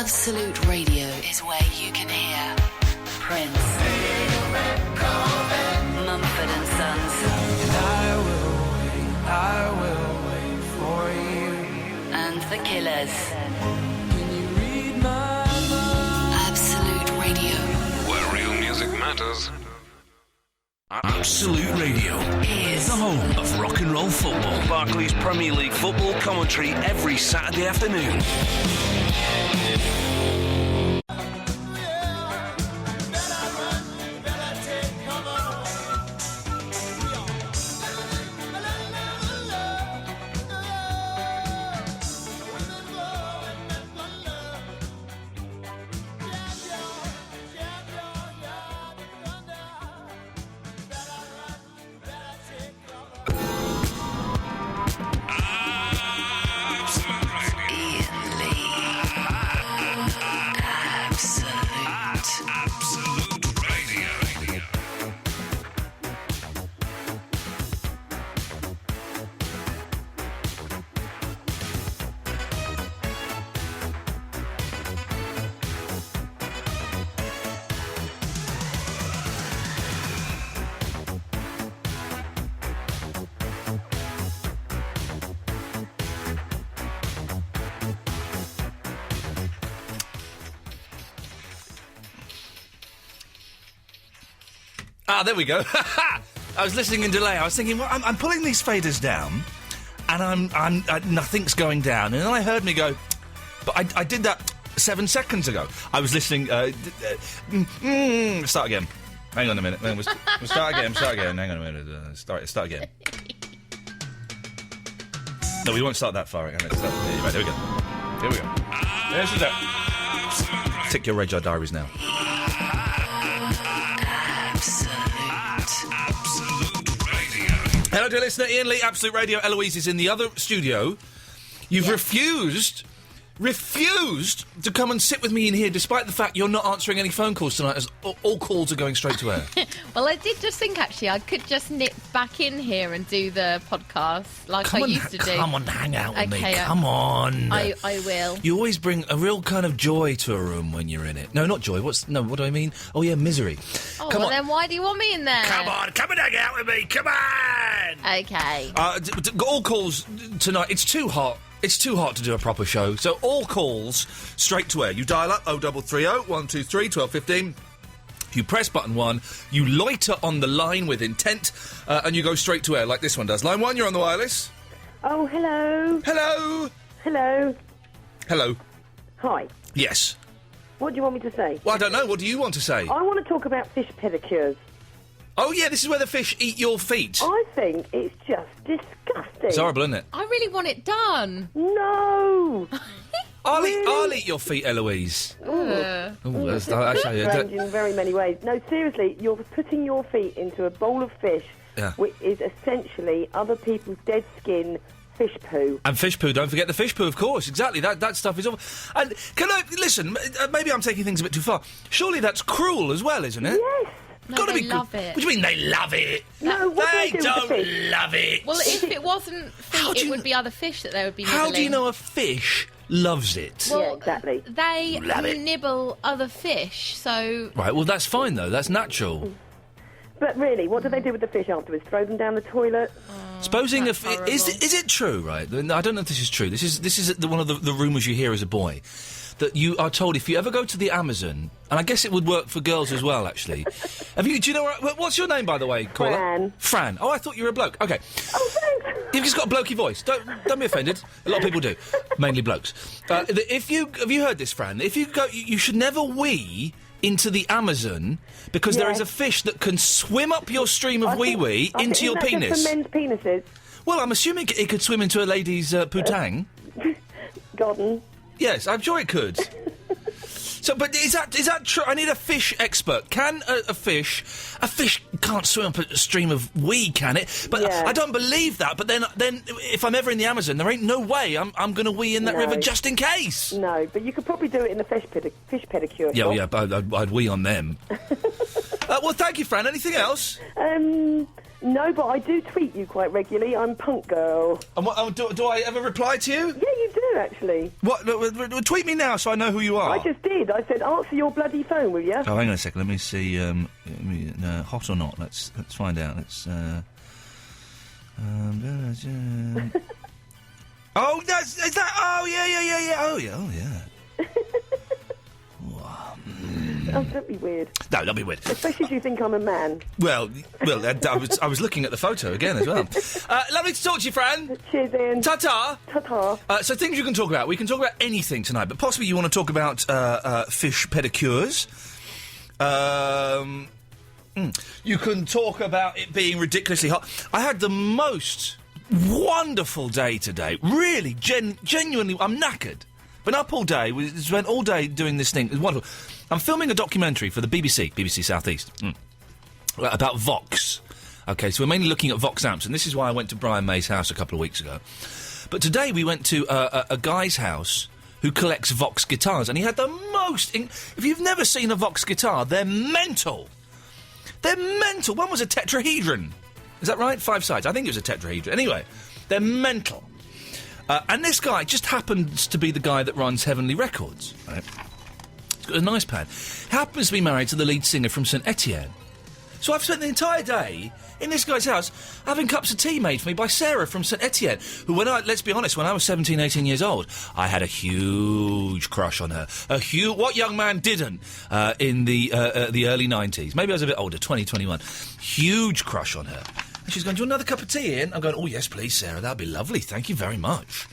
Absolute Radio is where you can hear Prince, Mumford and Sons, I will wait for you, and The Killers. Can you read my mind? Absolute Radio Where real music matters. Absolute Radio is the home of rock and roll football. Barclays Premier League football commentary every Saturday afternoon. Ah, there we go. I was listening in delay. I was thinking, well, I'm pulling these faders down, and nothing's going down. And then I heard me go, but I did that 7 seconds ago. I was listening. Start again. Hang on a minute. We'll start again. Hang on a minute. Start again. No, we won't start that far. Right, there we go. Here we go. This is it. Tick your Radar Diaries now. Hello, dear listener. Iain Lee, Absolute Radio. Eloise is in the other studio. You've refused to come and sit with me in here, despite the fact you're not answering any phone calls tonight, as all calls are going straight to air. Well, I did just think, actually, I could just nip back in here and do the podcast like I used to do. Come on, hang out with me. Okay, Come on. I will. You always bring a real kind of joy to a room when you're in it. No, not joy. What do I mean? Oh, yeah, misery. Oh, come well, on. then why do you want me in there? Come on, come and hang out with me. Come on. Okay. All calls tonight. It's too hot. It's too hot to do a proper show, so all calls straight to air. You dial up 0330 123 1215. You press button 1, you loiter on the line with intent, and you go straight to air like this one does. Line 1, you're on the wireless. Oh, hello. Hello. Hello. Hello. Hi. Yes. What do you want me to say? Well, I don't know. What do you want to say? I want to talk about fish pedicures. Oh, yeah, this is where the fish eat your feet. I think it's just disgusting. It's horrible, isn't it? I really want it done. No. I'll eat your feet, Eloise. That's strange in very many ways. No, seriously, you're putting your feet into a bowl of fish, which is essentially other people's dead skin, fish poo. And fish poo, don't forget the fish poo, of course, exactly. That stuff is awful. And listen, maybe I'm taking things a bit too far. Surely that's cruel as well, isn't it? Yes. No, they love it. What do you mean they love it? No, they don't love it. Well, if it wasn't feet, it would be other fish that they would be nibbling. How do you know a fish loves it? Well, yeah, exactly. They nibble other fish, so... Right, well, that's fine, though. That's natural. But really, what do they do with the fish afterwards? Throw them down the toilet? Supposing is it true, right? I don't know if this is true. This is one of the rumours you hear as a boy, that you are told if you ever go to the Amazon, and I guess it would work for girls as well, actually. Do you know what's your name, by the way, caller? Fran. Fran. Oh, I thought you were a bloke. Okay. Oh, thanks. You've just got a blokey voice. Don't be offended. A lot of people do, mainly blokes. Have you heard this, Fran? If you go, you should never wee into the Amazon because there is a fish that can swim up your stream of wee-wee into your penis. For men's penises. Well, I'm assuming it could swim into a lady's putang. Garden. Yes, I'm sure it could. So, but is that true? I need a fish expert. Can a fish can't swim up a stream of wee, can it? But I don't believe that. But then if I'm ever in the Amazon, there ain't no way I'm going to wee in that river just in case. No, but you could probably do it in the fish pedicure. Yeah, I'd wee on them. Well, thank you, Fran. Anything else? No, but I do tweet you quite regularly. I'm Punk Girl. And what, do I ever reply to you? Yeah, you do, actually. What? Tweet me now so I know who you are. I just did. I said, answer your bloody phone, will you? Oh, hang on a second. Let me see. Hot or not? Let's find out. Let's. Oh, is that? Oh, yeah. Oh, yeah. Oh, don't be weird. No, don't be weird. Especially if you think I'm a man. Well, I was looking at the photo again as well. Lovely to talk to you, Fran. Cheers, Ian. Ta-ta. Ta-ta. So things you can talk about. We can talk about anything tonight, but possibly you want to talk about fish pedicures. You can talk about it being ridiculously hot. I had the most wonderful day today. Really, genuinely, I'm knackered. Been up all day. We spent all day doing this thing. It was wonderful. I'm filming a documentary for the BBC South East, about Vox. OK, so we're mainly looking at Vox amps, and this is why I went to Brian May's house a couple of weeks ago. But today we went to a guy's house who collects Vox guitars, and he had the most... If you've never seen a Vox guitar, they're mental. They're mental. One was a tetrahedron. Is that right? 5 sides. I think it was a tetrahedron. Anyway, they're mental. And this guy just happens to be the guy that runs Heavenly Records, right? He's got a nice pad. Happens to be married to the lead singer from St Etienne. So I've spent the entire day in this guy's house having cups of tea made for me by Sarah from St Etienne, who, let's be honest, when I was 17, 18 years old, I had a huge crush on her. What young man didn't in the early 90s? Maybe I was a bit older, 20, 21. Huge crush on her. And she's going, do you want another cup of tea, Ian? I'm going, oh, yes, please, Sarah, that'd be lovely. Thank you very much.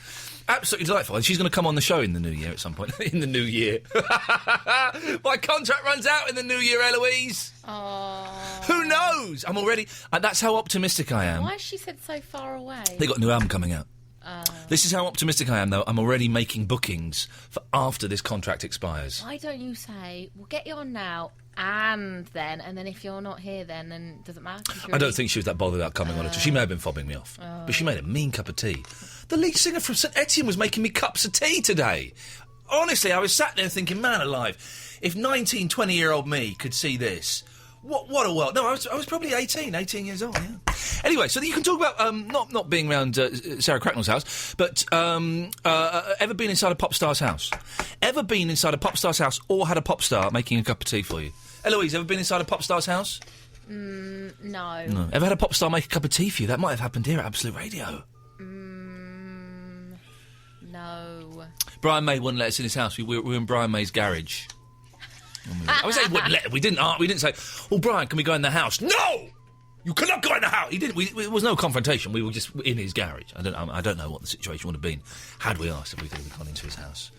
Absolutely delightful. And she's going to come on the show in the new year at some point. In the new year. My contract runs out in the new year, Eloise. Oh. Who knows? I'm already... that's how optimistic I am. Why has she said so far away? They got a new album coming out. This is how optimistic I am, though. I'm already making bookings for after this contract expires. Why don't you say, we'll get you on now, and then if you're not here then does it matter? I don't think she was that bothered about coming on at all. She may have been fobbing me off. But she made a mean cup of tea. The lead singer from St Etienne was making me cups of tea today. Honestly, I was sat there thinking, man alive, if 19, 20-year-old me could see this... What a world. No, I was probably 18 years old, yeah. Anyway, so you can talk about not being around Sarah Cracknell's house, but ever been inside a pop star's house? Ever been inside a pop star's house or had a pop star making a cup of tea for you? Eloise, ever been inside a pop star's house? No. Ever had a pop star make a cup of tea for you? That might have happened here at Absolute Radio. No. Brian May wouldn't let us in his house. We were in Brian May's garage. I would say he wouldn't let. We didn't say, "Oh, Brian, can we go in the house?" No, you cannot go in the house. He didn't. There was no confrontation. We were just in his garage. I don't know what the situation would have been had we asked if we could have gone into his house.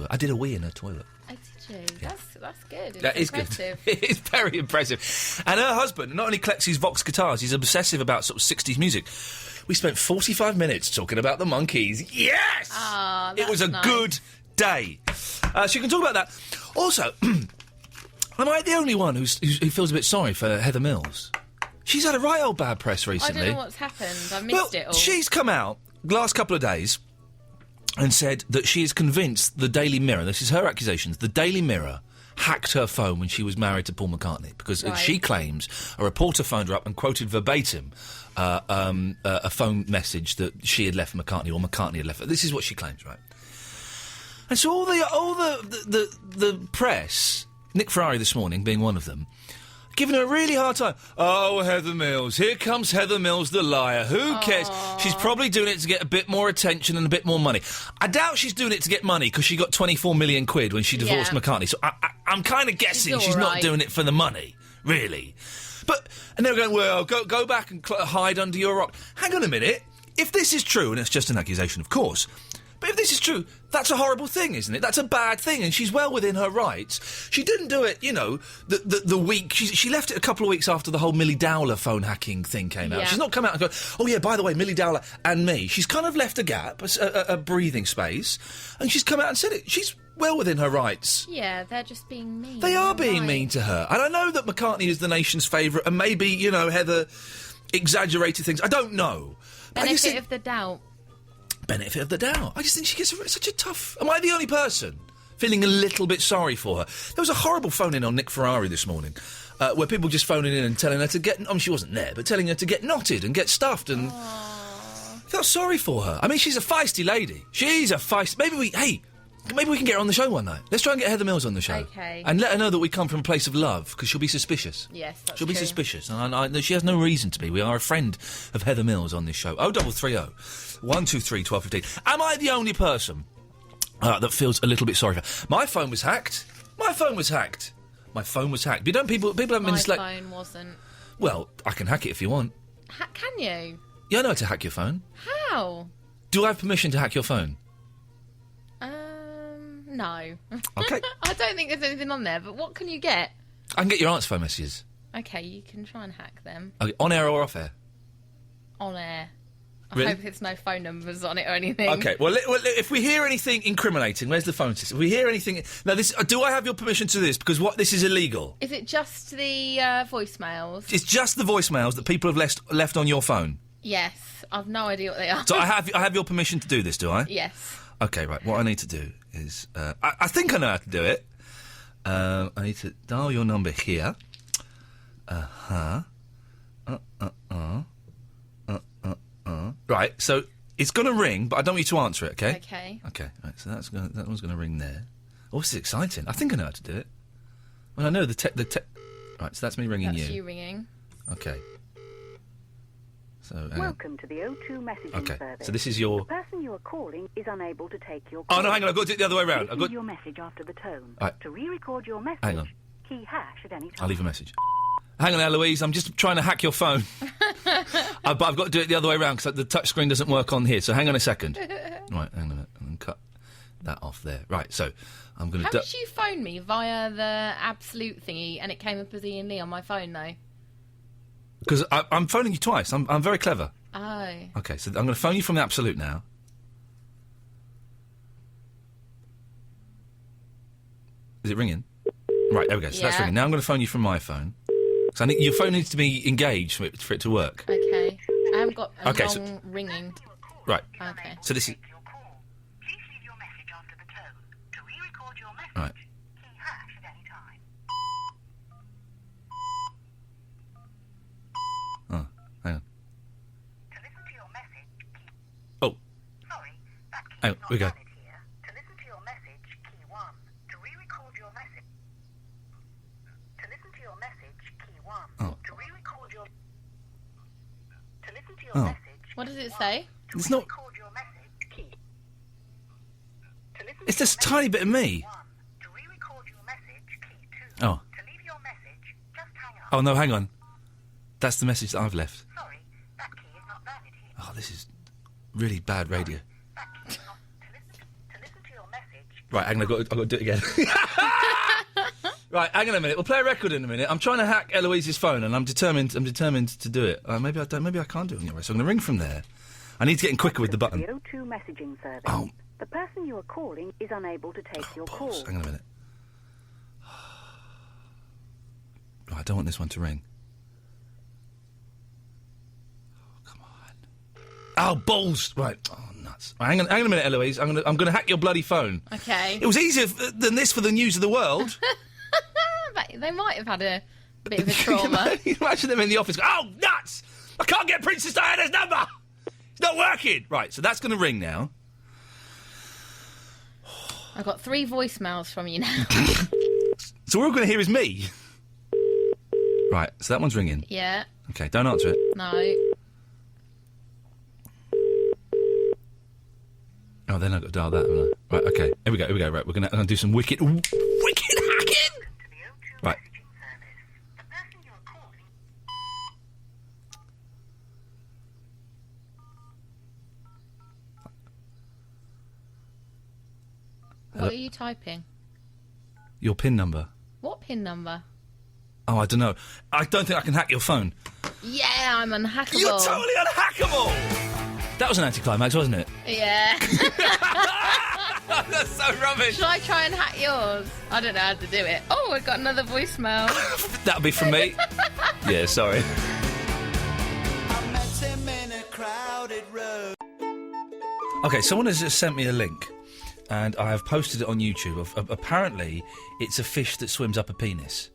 I did a wee in a toilet. Oh, did you? Yeah. That's good. That is good. It is very impressive. And her husband not only collects his Vox guitars, he's obsessive about sort of 60s music. We spent 45 minutes talking about the Monkees. Yes, it was a good day. So you can talk about that. Also, am I the only one who feels a bit sorry for Heather Mills? She's had a right old bad press recently. I don't know what's happened. I missed it all. She's come out last couple of days and said that she is convinced the Daily Mirror, this is her accusations, the Daily Mirror hacked her phone when she was married to Paul McCartney because she claims a reporter phoned her up and quoted verbatim a phone message that she had left for McCartney or McCartney had left her. This is what she claims, right? And so all the press, Nick Ferrari this morning being one of them, giving her a really hard time. Oh, Heather Mills. Here comes Heather Mills, the liar. Who cares? She's probably doing it to get a bit more attention and a bit more money. I doubt she's doing it to get money because she got 24 million quid when she divorced McCartney. So I'm kind of guessing she's not doing it for the money, really. And they're going, well, go back and hide under your rock. Hang on a minute. If this is true, and it's just an accusation, of course... But if this is true, that's a horrible thing, isn't it? That's a bad thing, and she's well within her rights. She didn't do it, the week... She left it a couple of weeks after the whole Millie Dowler phone hacking thing came out. She's not come out and go, oh, yeah, by the way, Millie Dowler and me. She's kind of left a gap, a breathing space, and she's come out and said it. She's well within her rights. Yeah, they're just being mean. They are being mean to her. And I know that McCartney is the nation's favourite, and maybe, Heather exaggerated things. I don't know. Benefit of the doubt. Benefit of the doubt. I just think she gets such a tough... Am I the only person feeling a little bit sorry for her? There was a horrible phone-in on Nick Ferrari this morning. where people just phoning in and telling her to get... she wasn't there, but telling her to get knotted and get stuffed and... I felt sorry for her. I mean, she's a feisty lady. She's a feisty... Maybe we can get her on the show one night. Let's try and get Heather Mills on the show. Okay. And let her know that we come from a place of love, because she'll be suspicious. Yes, that's She'll be true. suspicious. And she has no reason to be. We are a friend of Heather Mills on this show. 0330 123 1215. Am I the only person that feels a little bit sorry for her? My phone was hacked. But don't people haven't been... My phone wasn't. Well, I can hack it if you want. Can you? Yeah, I know how to hack your phone. How? Do I have permission to hack your phone? No. Okay. I don't think there's anything on there, but what can you get? I can get your aunt's phone messages. Okay, you can try and hack them. Okay, on air or off air? On air. I Really? hope there's no phone numbers on it or anything. Okay, well, if we hear anything incriminating, where's the phone system? If we hear anything... Now, do I have your permission to this? Because this is illegal. Is it just the voicemails? It's just the voicemails that people have left on your phone. Yes. I've no idea what they are. So I have your permission to do this, do I? Yes. Okay, right. What I need to do is... I think I know how to do it. I need to dial your number here. Right, so it's going to ring, but I don't want you to answer it, okay? Okay. Okay, right, so that one's going to ring there. Oh, this is exciting. I think I know how to do it. Well, I know the Right, so that's me ringing That's you ringing. Okay. So, Welcome to the O2 messaging service. So this is your... The person you are calling is unable to take your call. Oh, no, hang on, I've got to do it the other way around. Leave your message after the tone. Right. To re-record your message, Hang on. key hash at any time. I'll leave a message. Hang on, Eloise, I'm just trying to hack your phone. But I've got to do it the other way around because the touch screen doesn't work on here. So hang on a second. Right, hang on a minute. I'm going to cut that off there. Right, so I'm going to... How did you phone me via the Absolute thingy and it came up as Iain Lee on my phone, though? Because I'm phoning you twice. I'm very clever. Oh. Okay, so I'm going to phone you from the Absolute now. Is it ringing? Right, there we go. So that's ringing. Now I'm going to phone you from my phone. So I think your phone needs to be engaged for it to work. Okay. I haven't got a long ringing. Right. Okay. So this is... Please leave your message after the tone. To re-record your message, Right. key hash at any time. Oh, hang on. To listen to your message, key... Oh. Sorry, that key Hang on, is not we go. valid here. To listen to your message, key 1. To re-record your message... To listen to your message, key 1. Oh. To re-record your... To listen to your Oh. message... What does it say? It's not... Record your message, key. To listen It's to just a tiny bit of me. 1. To re-record your message, key 2. Oh. To leave your message, just hang up. Oh, no, hang on. That's the message that I've left. Sorry, that key is not valid here. Oh, this is really bad radio. That key is not... To listen to your message... Right, hang on, I've got to do it again. Right, hang on a minute. We'll play a record in a minute. I'm trying to hack Eloise's phone, and I'm determined to do it. Maybe I can't do it on your way. So I'm going to ring from there. I need to get in quicker with the button. The O2 messaging service. Oh. The person you are calling is unable to take your call. Hang on a minute. Oh, I don't want this one to ring. Oh, come on. Oh, balls! Right. Oh, nuts. Right, hang on a minute, Eloise. I'm going to hack your bloody phone. Okay. It was easier than this for the news of the world. But they might have had a bit of a trauma. You imagine them in the office. Oh, nuts! I can't get Princess Diana's number. It's not working. Right. So that's going to ring now. I've got 3 voicemails from you now. So all we're going to hear is me. Right. So that one's ringing. Yeah. Okay. Don't answer it. No. Oh, then I've got to dial that, haven't I? Right, okay. Here we go. Right, I'm going to do some wicked hacking! Right. The person you are calling... What are you typing? Your PIN number. What PIN number? Oh, I don't know. I don't think I can hack your phone. Yeah, I'm unhackable. You're totally unhackable! That was an anticlimax, wasn't it? Yeah. That's so rubbish. Should I try and hack yours? I don't know how to do it. Oh, I got another voicemail. That'll be from me. Yeah, sorry. I met him in a crowded road. Okay, someone has just sent me a link, and I have posted it on YouTube. Apparently, it's a fish that swims up a penis.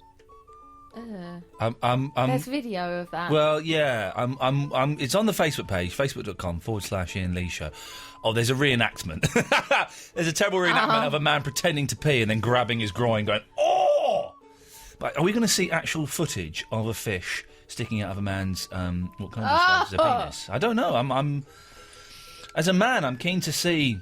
There's video of that. Well, yeah. It's on the Facebook page, facebook.com/Iain Lee Show. Oh, there's a reenactment. There's a terrible reenactment of a man pretending to pee and then grabbing his groin, going, "Oh!" But are we going to see actual footage of a fish sticking out of a man's what kind of describes as a penis? I don't know. I'm as a man, I'm keen to see.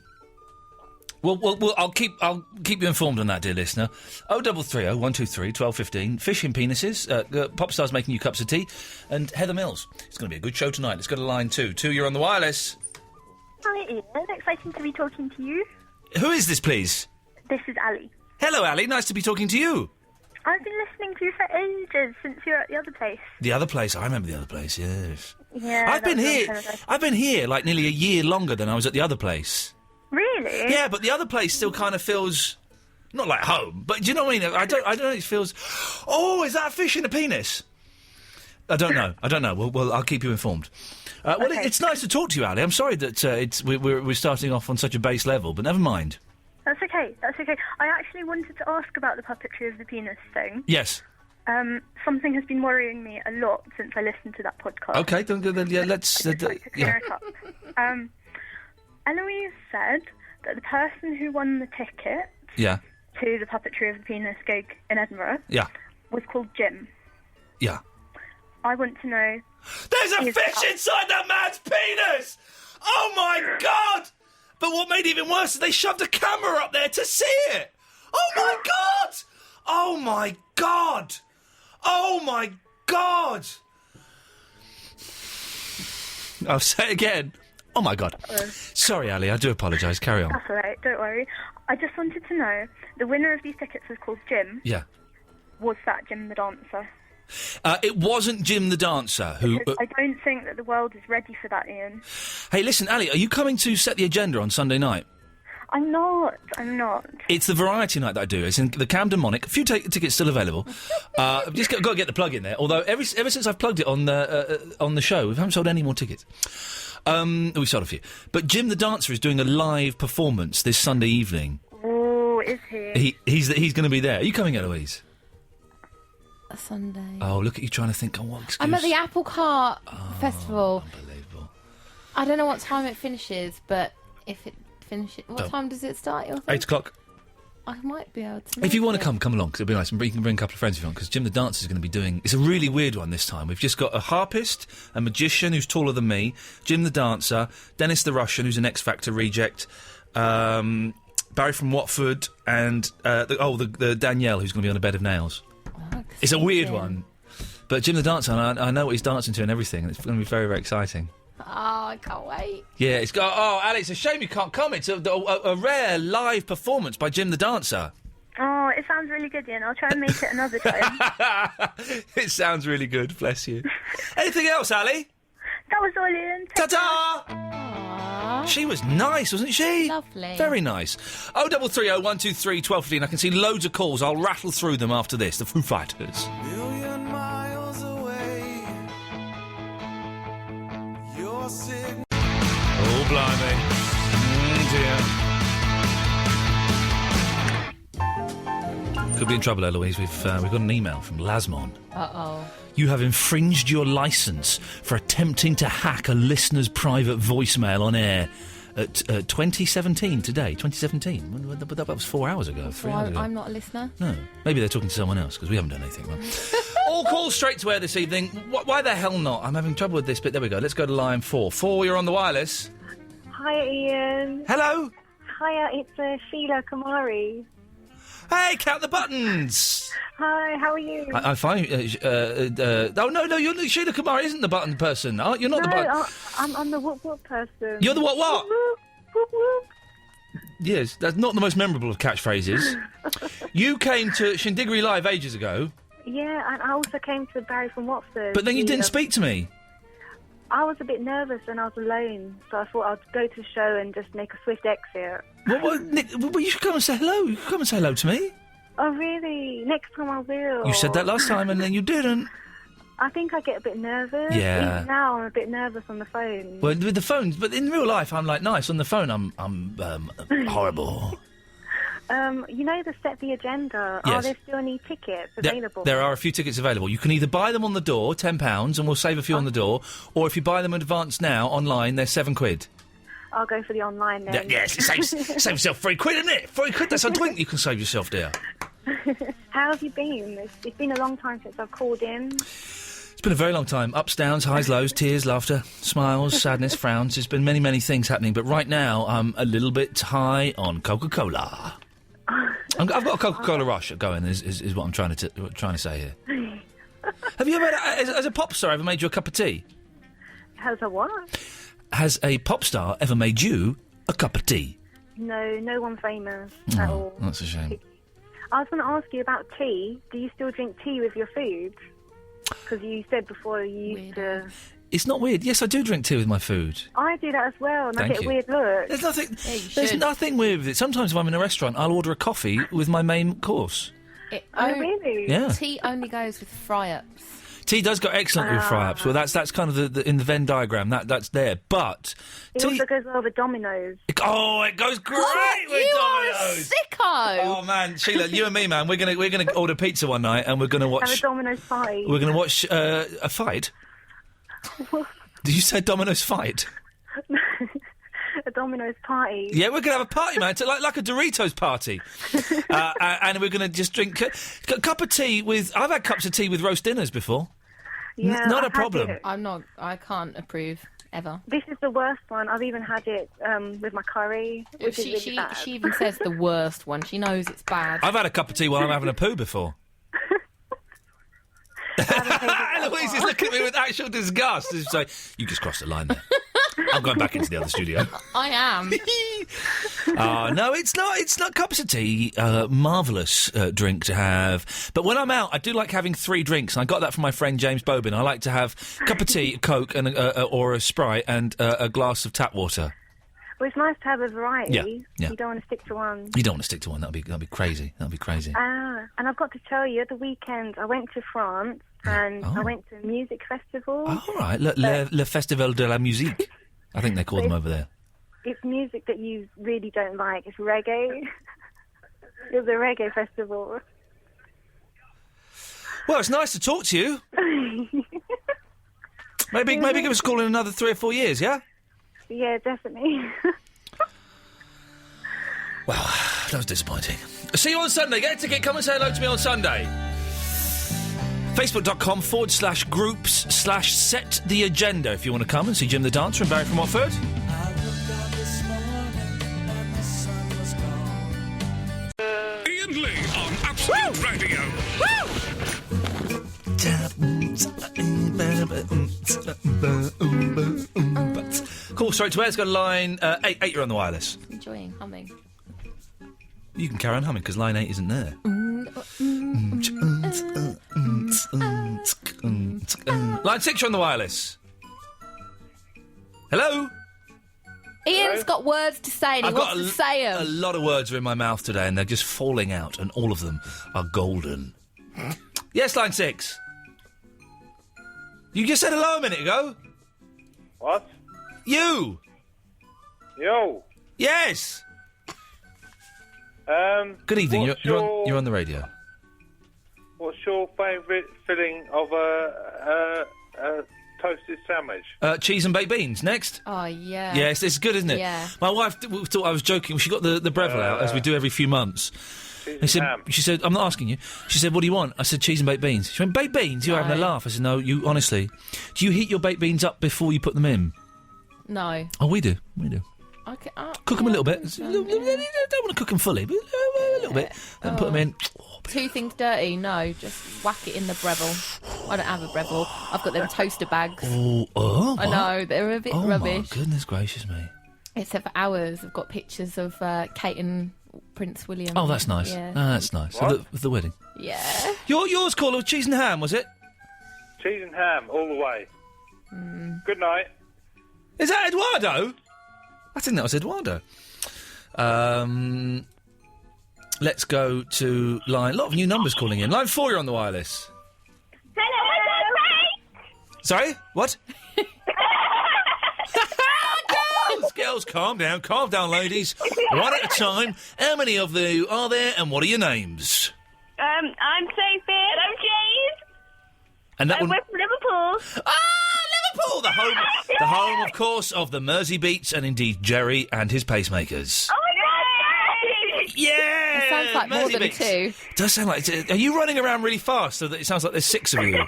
Well, I'll keep you informed on that, dear listener. 0330 123 1215. Fishing penises. Popstars making you cups of tea, and Heather Mills. It's going to be a good show tonight. Let's go to line 2. 2, you're on the wireless. Hi, Ian. Exciting to be talking to you. Who is this, please? This is Ali. Hello, Ali. Nice to be talking to you. I've been listening to you for ages since you were at the other place. The other place. I remember the other place. Yes. Yeah. I've been here like nearly a year longer than I was at the other place. Really? Yeah, but the other place still kind of feels not like home. But do you know what I mean? I don't know. It feels. Oh, is that a fish in a penis? I don't know. Well, I'll keep you informed. Well, Okay. it's nice to talk to you, Ali. I'm sorry that we're starting off on such a base level, but never mind. That's okay. I actually wanted to ask about the puppetry of the penis thing. Yes. Something has been worrying me a lot since I listened to that podcast. Okay. Don't go there. Yeah. Let's. I'd like to clear it up. Eloise said that the person who won the ticket Yeah. to the puppetry of the penis gig in Edinburgh Yeah. was called Jim. Yeah. I want to know... There's a fish inside that man's penis! Oh, my God! But what made it even worse is they shoved a camera up there to see it! Oh, my God! Oh, my God! Oh, my God! I'll say it again. Oh, my God. Sorry, Ali, I do apologise. Carry on. That's all right, don't worry. I just wanted to know, the winner of these tickets was called Jim. Yeah. Was that Jim the dancer? It wasn't Jim the dancer who... Because I don't think that the world is ready for that, Ian. Hey, listen, Ali, are you coming to set the agenda on Sunday night? I'm not. It's the variety night that I do. It's in the Camden Monarch. A few tickets still available. I've just got to get the plug in there. Although ever since I've plugged it on the show, we haven't sold any more tickets. We sold a few. But Jim the dancer is doing a live performance this Sunday evening. Oh, is he? He's going to be there. Are you coming, Eloise? A Sunday. Oh, look at you trying to think. Oh, what excuse? I'm at the Apple Cart Festival. Unbelievable. I don't know what time it finishes, but if it finishes... What time does it start, you'll think? 8 o'clock. I might be able to If you want to make come along, because it'll be nice. And you can bring a couple of friends if you want, because Jim the dancer is going to be doing... It's a really weird one this time. We've just got a harpist, a magician who's taller than me, Jim the dancer, Dennis the Russian, who's an X Factor reject, Barry from Watford, and the Danielle, who's going to be on a bed of nails. Oh, it's a weird one. But Jim the dancer, and I know what he's dancing to and everything, and it's going to be very, very exciting. Oh, I can't wait. Yeah, it's got... Oh, Alex, it's a shame you can't come. It's a rare live performance by Jim the dancer. Oh, it sounds really good, Ian. I'll try and make it another time. It sounds really good, bless you. Anything else, Ali? That was all, Ian. Ta-ta! Aww. She was nice, wasn't she? Lovely. Very nice. 0330 123 1215. I can see loads of calls. I'll rattle through them after this. The Foo Fighters. Million miles away. You're sitting. Oh, blimey. Dear. Could be in trouble, Eloise. We've got an email from Lasmon. Uh-oh. You have infringed your licence for attempting to hack a listener's private voicemail on air at 2017, today. 2017? That was 4 hours ago, 3 hours ago. I'm not a listener? No. Maybe they're talking to someone else, because we haven't done anything wrong. All calls straight to air this evening. Why the hell not? I'm having trouble with this bit. There we go. Let's go to line 4. 4, you're on the wireless. Hi, Ian. Hello. Hiya, it's Sheila Kamari. Hey, count the buttons. Hi, how are you? I find... no, Sheila Kamari isn't the button person. You're not the button... I'm the whoop-whoop person. You're the what? Whoop, whoop, whoop. Yes, that's not the most memorable of catchphrases. You came to Shindiggery Live ages ago. Yeah, and I also came to Barry from Watford. But then you didn't speak to me. I was a bit nervous and I was alone, so I thought I'd go to the show and just make a swift exit. Nick, you should come and say hello. You should come and say hello to me. Oh, really? Next time I will. You said that last time and then you didn't. I think I get a bit nervous. Yeah. Even now I'm a bit nervous on the phone. Well, with the phone, but in real life I'm like nice. On the phone I'm horrible. You know the Set the Agenda? Yes. Are there still any tickets available? There are a few tickets available. You can either buy them on the door, £10, and we'll save a few on the door, or if you buy them in advance now, online, they're £7. I'll go for the online then. Yes, it save yourself £3, isn't it? £3, that's a drink you can save yourself, dear. How have you been? It's been a long time since I've called in. It's been a very long time. Ups, downs, highs, lows, tears, laughter, smiles, sadness, frowns. There's been many, many things happening, but right now I'm a little bit high on Coca-Cola. I've got a Coca-Cola rush going, is what I'm trying to say here. Have you ever, as a pop star, ever made you a cup of tea? Has a what? Has a pop star ever made you a cup of tea? No, no one famous at all. That's a shame. I was going to ask you about tea. Do you still drink tea with your food? Because you said before you used to... It's not weird. Yes, I do drink tea with my food. I do that as well, and Thank I get you. a weird look. There's nothing. There's nothing weird with it. Sometimes if I'm in a restaurant, I'll order a coffee with my main course. Really? Yeah. Tea only goes with fry-ups. Tea does go excellent with fry-ups. Well, that's kind of the in the Venn diagram. That's there. But It also goes well with Domino's. it goes great with You are a Domino's. sicko! Oh man, Sheila, you and me, man, we're gonna order pizza one night, and we're gonna watch. Have a Domino's party. We're gonna watch a fight. Did you say Domino's fight? A Domino's party. Yeah, we're gonna have a party, man. It's like a Doritos party, and we're gonna just drink a cup of tea with. I've had cups of tea with roast dinners before. Yeah, Not a I've had problem. it. I can't approve, ever. This is the worst one. I've even had it with my curry, which is really bad. She even says the worst one. She knows it's bad. I've had a cup of tea while I'm having a poo before. Eloise is looking at me with actual disgust. She's like, you just crossed the line there. I'm going back into the other studio. I am. No, it's not. It's not cups of tea. Marvellous drink to have. But when I'm out, I do like having 3 drinks. And I got that from my friend James Bobin. I like to have a cup of tea, a Coke, and or a Sprite, and a glass of tap water. Well, it's nice to have a variety. Yeah. You don't want to stick to one. You don't want to stick to one. That'd be crazy. That'd be crazy. And I've got to tell you, at the weekend, I went to France and I went to a music festival. All right, le Festival de la Musique. I think they call them over there. It's music that you really don't like. It's reggae. It was a reggae festival. Well, it's nice to talk to you. Maybe give us a call in another 3 or 4 years, yeah? Yeah, definitely. Well, that was disappointing. See you on Sunday. Get a ticket. Come and say hello to me on Sunday. Facebook.com/groups/set the agenda if you want to come and see Jim the Dancer and Barry from Watford. Iain Lee on Absolute Radio. Call straight to air. It's got a line 8. 8, you're on the wireless. Enjoying humming. You can carry on humming because line 8 isn't there. Line 6, you're on the wireless. Hello? Ian's got words to say and he wants to say them. A lot of words are in my mouth today and they're just falling out and all of them are golden. Yes, line 6. You just said hello a minute ago. What? You. Yo. Yes. Good evening. You're on the radio. What's your favourite filling of a toasted sandwich? Cheese and baked beans. Next. Oh, yeah. Yes, it's good, isn't it? Yeah. My wife thought I was joking. She got the Breville out, as we do every few months. She said, I'm not asking you. She said, what do you want? I said, cheese and baked beans. She went, baked beans? You're having a laugh. I said, no, you, honestly. Do you heat your baked beans up before you put them in? No. Oh, we do. Okay, cook them a little bit. You don't want to cook them fully, but a little bit. And put them in. Two things dirty? No, just whack it in the Breville. I don't have a Breville. I've got them toaster bags. Oh, I know, they're a bit rubbish. Oh, my goodness gracious me. It's there for hours. I've got pictures of Kate and Prince William. Oh, that's nice. Yeah. That's nice. What? Of the wedding. Yeah. Yours, caller, cheese and ham, was it? Cheese and ham, all the way. Good night. Is that Eduardo? I think that was Eduardo. Let's go to line... A lot of new numbers calling in. Line 4, you're on the wireless. Hello. Sorry? What? girls, calm down, ladies. One at a time. How many of you are there, and what are your names? I'm Sophie, and I'm Jade. And that we're from Liverpool. Liverpool, the home, of course, of the Mersey Beats, and indeed Jerry and his pacemakers. Oh, yeah! It sounds like Mersey more than Beats. 2. It does sound like... Are you running around really fast so that it sounds like there's 6 of you? Oh,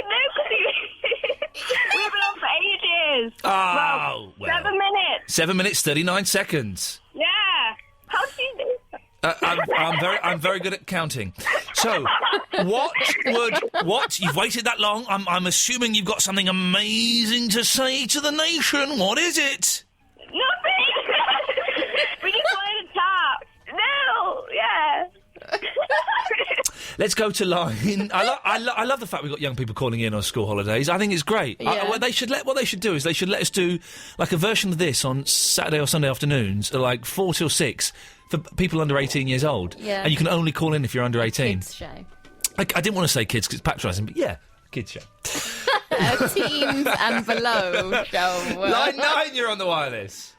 no, because we've been on for ages. Oh, well. 7 minutes. 7 minutes, 39 seconds. Yeah. How do you do that? I'm very good at counting. So, what? You've waited that long? I'm assuming you've got something amazing to say to the nation. What is it? Nothing. We just wanted to talk. No. Yeah. Let's go to line. I love the fact we've got young people calling in on school holidays. I think it's great. Yeah. What they should do is they should let us do like a version of this on Saturday or Sunday afternoons, like 4 till 6, for people under 18 years old. Yeah. And you can only call in if you're under 18. Kids show. I didn't want to say kids because it's patronising, but yeah, kids show. Teens and below show. Line 9, you're on the wireless.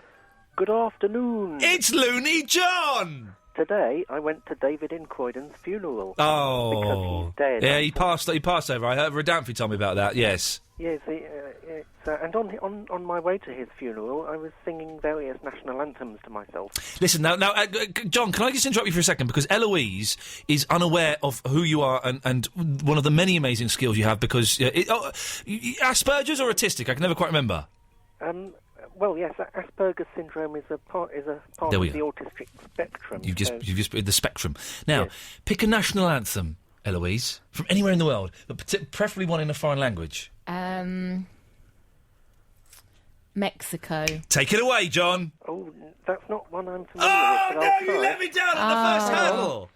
Good afternoon. It's Looney John. Today, I went to David Incroydon's funeral. Oh. Because he's dead. Yeah, he passed over. I heard Redanfi told me about that, yes. Yes, and on my way to his funeral, I was singing various national anthems to myself. Listen, now, John, can I just interrupt you for a second? Because Eloise is unaware of who you are and one of the many amazing skills you have because... Asperger's or autistic? I can never quite remember. Well, yes, Asperger's syndrome is a part of the autistic spectrum. You've just the spectrum. Now, pick a national anthem, Eloise, from anywhere in the world, but preferably one in a foreign language. Mexico. Take it away, John. Oh, that's not one I'm familiar with. Oh, no, you let me down on the first hurdle.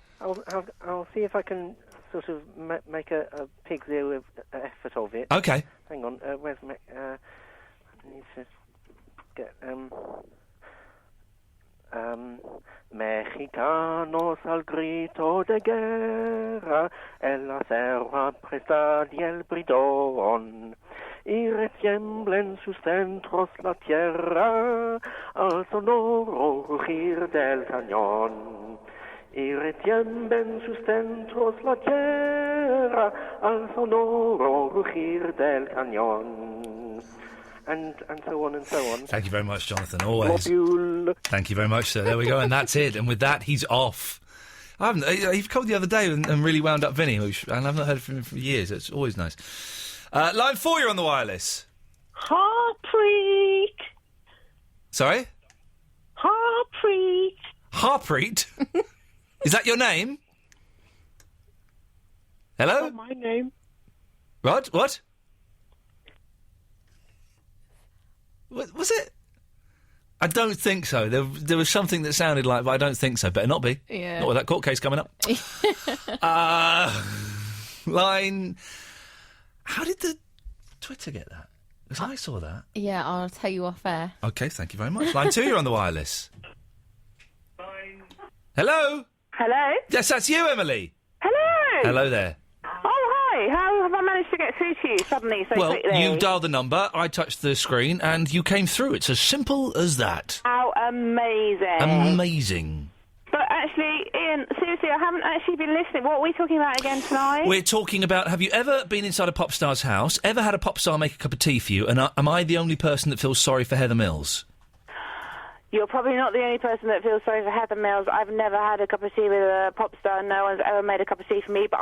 I'll see if I can sort of make a pig's ear effort of it. Okay. Hang on, where's I need to get, Mexicanos al grito de guerra, el acerra presta y el bridón, y retiembla en sus centros la tierra, al sonoro rugir del cañón. Y retiembla en sus centros la tierra, al sonoro rugir del cañón. And so on and so on. Thank you very much, Jonathan. Always. Globule. Thank you very much, sir. There we go, and that's it. And with that, he's off. He called the other day and really wound up Vinny, and I've not heard from him for years. It's always nice. Line 4, you're on the wireless. Harpreet. Sorry? Harpreet. Harpreet? Is that your name? Hello? That's my name. What? What was it? I don't think so. There was something that sounded like, but I don't think so. Better not be. Yeah. Not with that court case coming up. Line... How did the Twitter get that? Because I saw that. Yeah, I'll tell you off air. OK, thank you very much. Line 2, you're on the wireless. Hello? Hello? Yes, that's you, Emily. Hello? Hello there. Oh, hi. How have I managed to get through to you suddenly so quickly? Well, you dialed the number, I touched the screen, and you came through. It's as simple as that. How amazing. Amazing. But actually, Iain, seriously, I haven't actually been listening. What are we talking about again tonight? We're talking about, have you ever been inside a pop star's house, ever had a pop star make a cup of tea for you, and am I the only person that feels sorry for Heather Mills? You're probably not the only person that feels sorry for Heather Mills. I've never had a cup of tea with a pop star. No one's ever made a cup of tea for me. But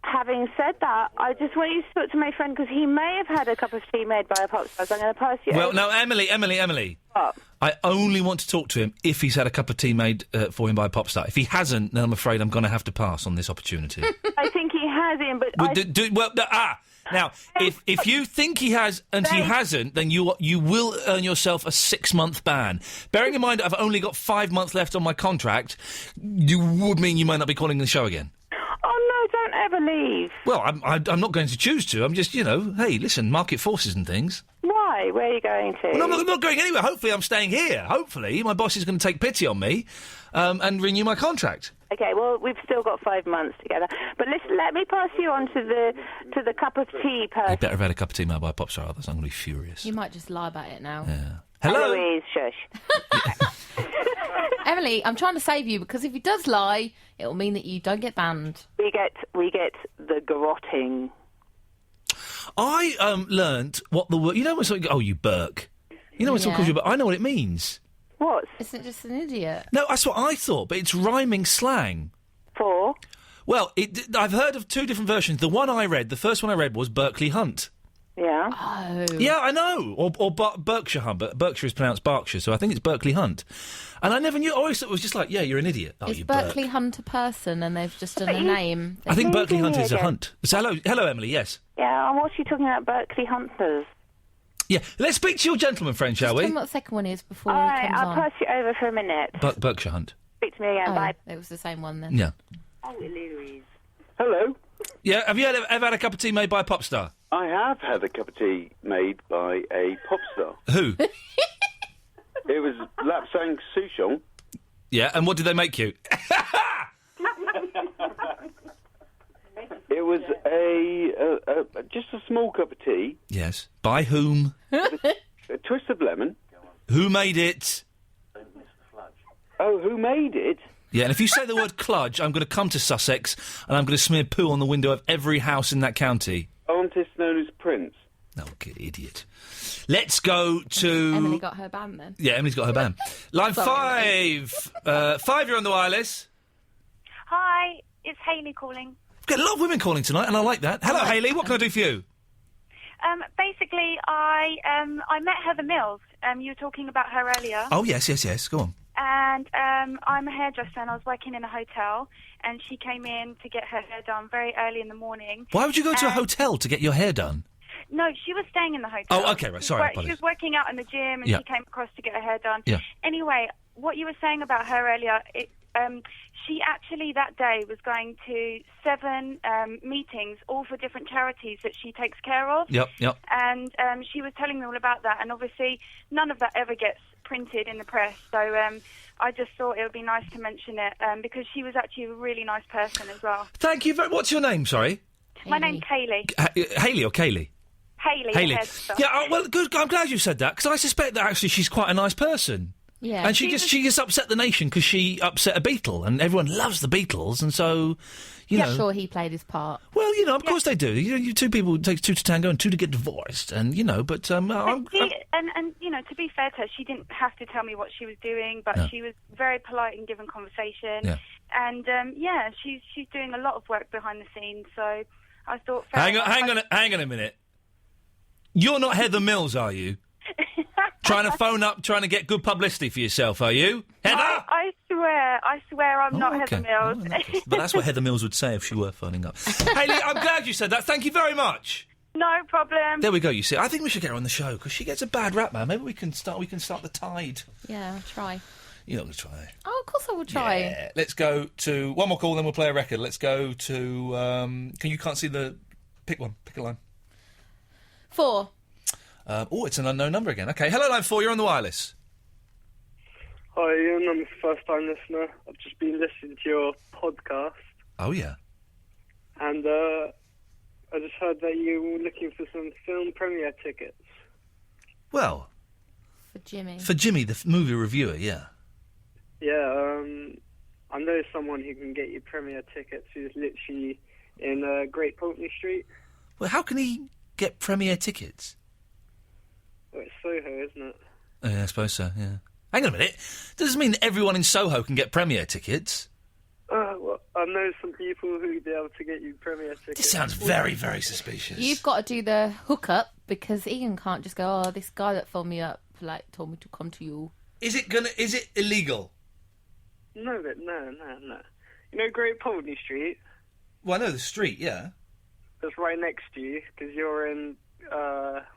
having said that, I just want you to talk to my friend because he may have had a cup of tea made by a pop star. So I'm going to pass you. Well, no, Emily. What? I only want to talk to him if he's had a cup of tea made for him by a pop star. If he hasn't, then I'm afraid I'm going to have to pass on this opportunity. I think he has, Iain, but Now, if you think he has and he hasn't, then you will earn yourself a 6-month ban. Bearing in mind I've only got 5 months left on my contract, you would mean you might not be calling the show again. Oh, no, don't ever leave. Well, I'm not going to choose to. I'm just, hey, listen, market forces and things. Why? Where are you going to? Well, I'm not going anywhere. Hopefully I'm staying here. Hopefully my boss is going to take pity on me and renew my contract. Okay, well, we've still got 5 months together. But listen, let me pass you on to the cup of tea person. You better have had a cup of tea made by Popstar, otherwise I'm going to be furious. You might just lie about it now. Yeah. Hello? Eloise, shush. Emily, I'm trying to save you because if he does lie, it'll mean that you don't get banned. We get the garrotting. I learnt what the word... You know when something... Oh, you Burke. You know when someone calls you... I know what it means. What? Isn't it just an idiot? No, that's what I thought, but it's rhyming slang. For? Well, I've heard of 2 different versions. The one I read, the first one I read was Berkeley Hunt. Yeah. Oh. Yeah, I know. Or Berkshire Hunt, but Berkshire is pronounced Berkshire, so I think it's Berkeley Hunt. And I never knew. I always thought it was just like, yeah, you're an idiot. Oh, Is you Berkeley Hunt a person and they've just done a name? I think Berkeley Hunt is a hunt. So hello, Emily, yes. Yeah, and what's she talking about Berkeley Hunters? Yeah, let's speak to your gentleman friend, shall Just we? tell me what the second one is before All he right, comes I'll on. pass you over for a minute. Berkshire Hunt. Speak to me again, bye. It was the same one then. Yeah. Oh, Louise. Hello. Yeah, have you ever had a cup of tea made by a pop star? I have had a cup of tea made by a pop star. Who? It was Lapsang Souchong. Yeah, and what did they make you? It was just a small cup of tea. Yes. By whom? A twist of lemon. Who made it? Oh, who made it? Yeah, and if you say the word cludge, I'm going to come to Sussex and I'm going to smear poo on the window of every house in that county. Artist known as Prince. Oh, good idiot. Let's go to... Emily got her band then. Yeah, Emily's got her band. Line Sorry. 5. 5, you're on the wireless. Hi, it's Hayley calling. We've got a lot of women calling tonight, and I like that. Hello, Hayley. What can I do for you? Basically, I met Heather Mills. You were talking about her earlier. Oh, yes. Go on. And I'm a hairdresser, and I was working in a hotel, and she came in to get her hair done very early in the morning. Why would you go to a hotel to get your hair done? No, she was staying in the hotel. Oh, okay, right. Sorry, She was working out in the gym, and Yeah. she came across to get her hair done. Yeah. Anyway, what you were saying about her earlier, she actually that day was going to 7 meetings, all for different charities that she takes care of. Yep. And she was telling me all about that, and obviously none of that ever gets printed in the press. So I just thought it would be nice to mention it because she was actually a really nice person as well. Thank you very... What's your name, sorry? My name's Hayley. Hayley or Kaylee? Hayley. Yeah, well, good. I'm glad you said that, because I suspect that actually she's quite a nice person. Yeah. And she just upset the nation because she upset a Beatle, and everyone loves the Beatles, and so, you know... sure he played his part. Well, you know, of course they do. You 2 people, it takes 2 to tango and 2 to get divorced, and, you know, but... And, you know, to be fair to her, she didn't have to tell me what she was doing, but No. she was very polite in giving conversation. Yeah. And, she's doing a lot of work behind the scenes, so I thought... Hang on a minute. You're not Heather Mills, are you? Trying to phone up, trying to get good publicity for yourself, are you? Heather? I swear I'm not Heather Mills. But that's what Heather Mills would say if she were phoning up. Hayley, I'm glad you said that. Thank you very much. No problem. There we go, you see. I think we should get her on the show, because she gets a bad rap, man. Maybe we can start the tide. Yeah, I'll try. You're not going to try. Oh, of course I will try. Yeah. Let's go to one more call, then we'll play a record. Let's go to... you can't see the... Pick one. Pick a line. 4. It's an unknown number again. Okay, hello, line 4, you're on the wireless. Hi, Ian. I'm a first-time listener. I've just been listening to your podcast. Oh, yeah. And I just heard that you were looking for some film premiere tickets. Well... For Jimmy. For Jimmy, the movie reviewer, yeah. Yeah, I know someone who can get you premiere tickets who's literally in Great Pulteney Street. Well, how can he get premiere tickets? Well, it's Soho, isn't it? Oh, yeah, I suppose so, yeah. Hang on a minute. Doesn't mean that everyone in Soho can get premiere tickets. Well, I know some people who'd be able to get you premiere tickets. This sounds very, very suspicious. You've got to do the hookup because Ian can't just go, oh, this guy that phoned me up, told me to come to you. Is it illegal? No. You know Great Pulteney Street? Well, I know the street, yeah. That's right next to you, because you're in,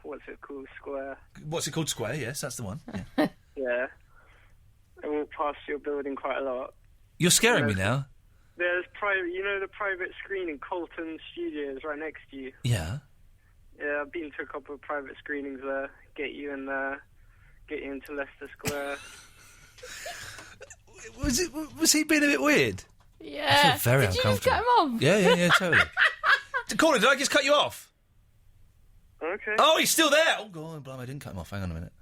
what's it called, Square? What's it called, Square? Yes, that's the one. Yeah. Yeah. I walk past your building quite a lot. You're scaring me now. There's the private screening, Colton Studios, right next to you. Yeah. Yeah, I've been to a couple of private screenings there. Get you into Leicester Square. Was he being a bit weird? Yeah. I feel very Did you uncomfortable. just cut him off? Yeah, totally. Corner, did I just cut you off? Okay. Oh, he's still there. Oh, God, blimey, I didn't cut him off. Hang on a minute.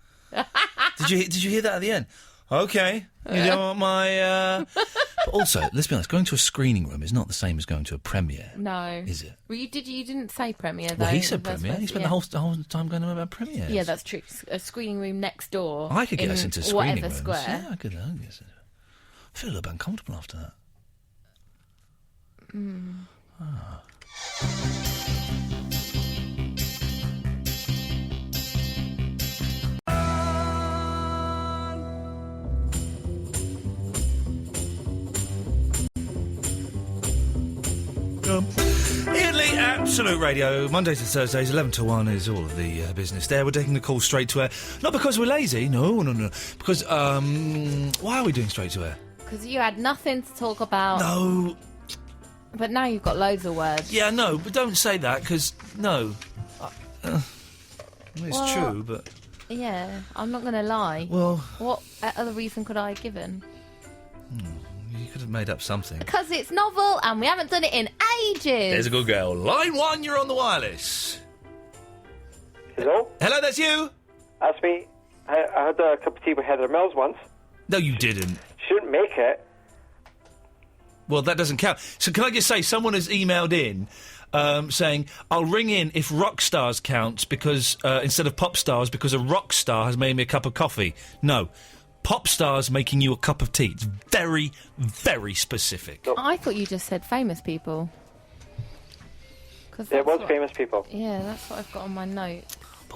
Did you hear that at the end? Okay. You know what my... But also, let's be honest, going to a screening room is not the same as going to a premiere. No. Is it? Well, you didn't say premiere, though. Well, he said in the first premiere. He place, spent yeah. the whole time going on about premieres. Yeah, that's true. A screening room next door. I could get in us into screening whatever rooms. square. Yeah, I could. I feel a little bit uncomfortable after that. Ah. Iain Lee, Absolute Radio, Mondays to Thursdays, 11 to 1 is all of the business there. We're taking the call straight to air. Not because we're lazy, no. Because, why are we doing straight to air? Because you had nothing to talk about. No. But now you've got loads of words. Yeah, no, but don't say that, because, no. It's Well, true, but... Yeah, I'm not going to lie. Well... What other reason could I have given? You could have made up something. Because it's novel and we haven't done it in ages. There's a good girl. Line 1, you're on the wireless. Hello? Hello, that's you? That's me. I had a cup of tea with Heather Mills once. No, you didn't. Shouldn't make it. Well, that doesn't count. So can I just say, someone has emailed in saying, I'll ring in if rock stars counts because instead of pop stars because a rock star has made me a cup of coffee. No. Pop stars making you a cup of tea. It's very, very specific. I thought you just said famous people. It was famous people. Yeah, that's what I've got on my note.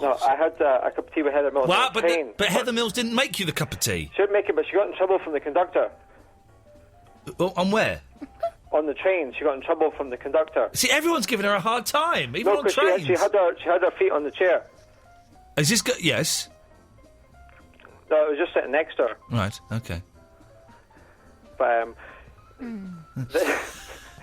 No, I had a cup of tea with Heather Mills. Well, on the train. but Heather Mills didn't make you the cup of tea. Should make it, but she got in trouble from the conductor. Oh, on where? On the train, she got in trouble from the conductor. See, everyone's giving her a hard time, even on 'cause trains. she had her feet on the chair. Is this... Yes? No, I was just sitting next to her. Right, okay. But,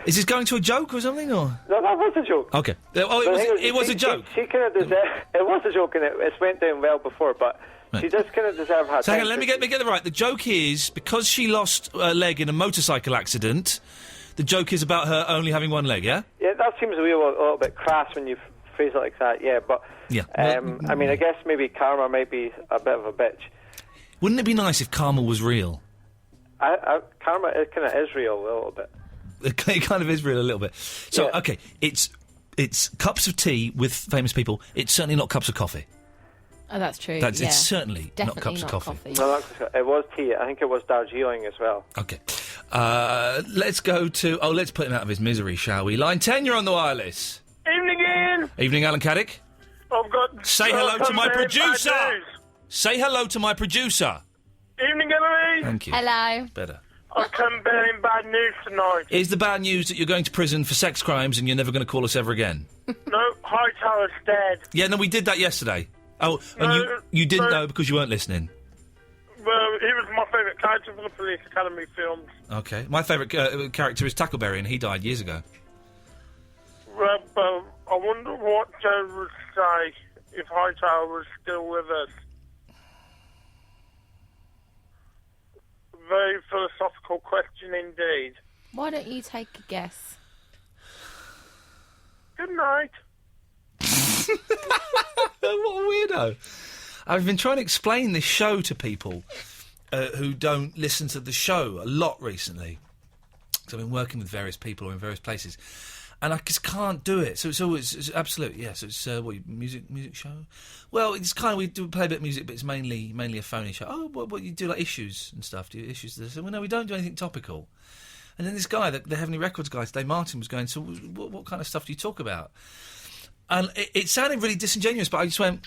Is this going to a joke or something, or...? No, that was a joke. Okay. Oh, it was a joke? She kind of deserved... It was a joke, and it went down well before, but she does kind of deserve her So hang time. on, let me get it right. The joke is, because she lost a leg in a motorcycle accident, the joke is about her only having one leg, yeah? Yeah, that seems a little bit crass when you phrase it like that, yeah, but... Yeah. I mean, I guess maybe karma might be a bit of a bitch. Wouldn't it be nice if karma was real? Karma kind of is real a little bit. It kind of is real a little bit. So, okay, it's cups of tea with famous people. It's certainly not cups of coffee. Oh, that's true. It's certainly not Definitely cups of coffee. No, it was tea. I think it was Darjeeling as well. Okay. Let's go to... Oh, let's put him out of his misery, shall we? Line 10, you're on the wireless. Evening, Ian. Evening, Alan Caddick. I've got... Say hello to my very bad producer. news. Say hello to my producer. Evening, Emily. Thank you. Hello. Better. I come bearing bad news tonight. Is the bad news that you're going to prison for sex crimes and you're never going to call us ever again? No, Hightower's dead. Yeah, no, we did that yesterday. Oh, and you didn't know because you weren't listening. Well, he was my favourite character from the Police Academy films. Okay. My favourite character is Tackleberry, and he died years ago. Well, I wonder what Joe would say if Hightower was still with us. Very philosophical question indeed. Why don't you take a guess? Good night. What a weirdo. I've been trying to explain this show to people who don't listen to the show a lot recently. So I've been working with various people in various places. And I just can't do it. So it's absolute, yes. It's music show. Well, it's kind of we do play a bit of music, but it's mainly a phony show. Oh, what you do like issues and stuff? Do you issues? So, well, no, we don't do anything topical. And then this guy, the Heavenly Records guy, today, Martin, was going. So what kind of stuff do you talk about? And it sounded really disingenuous, but I just went,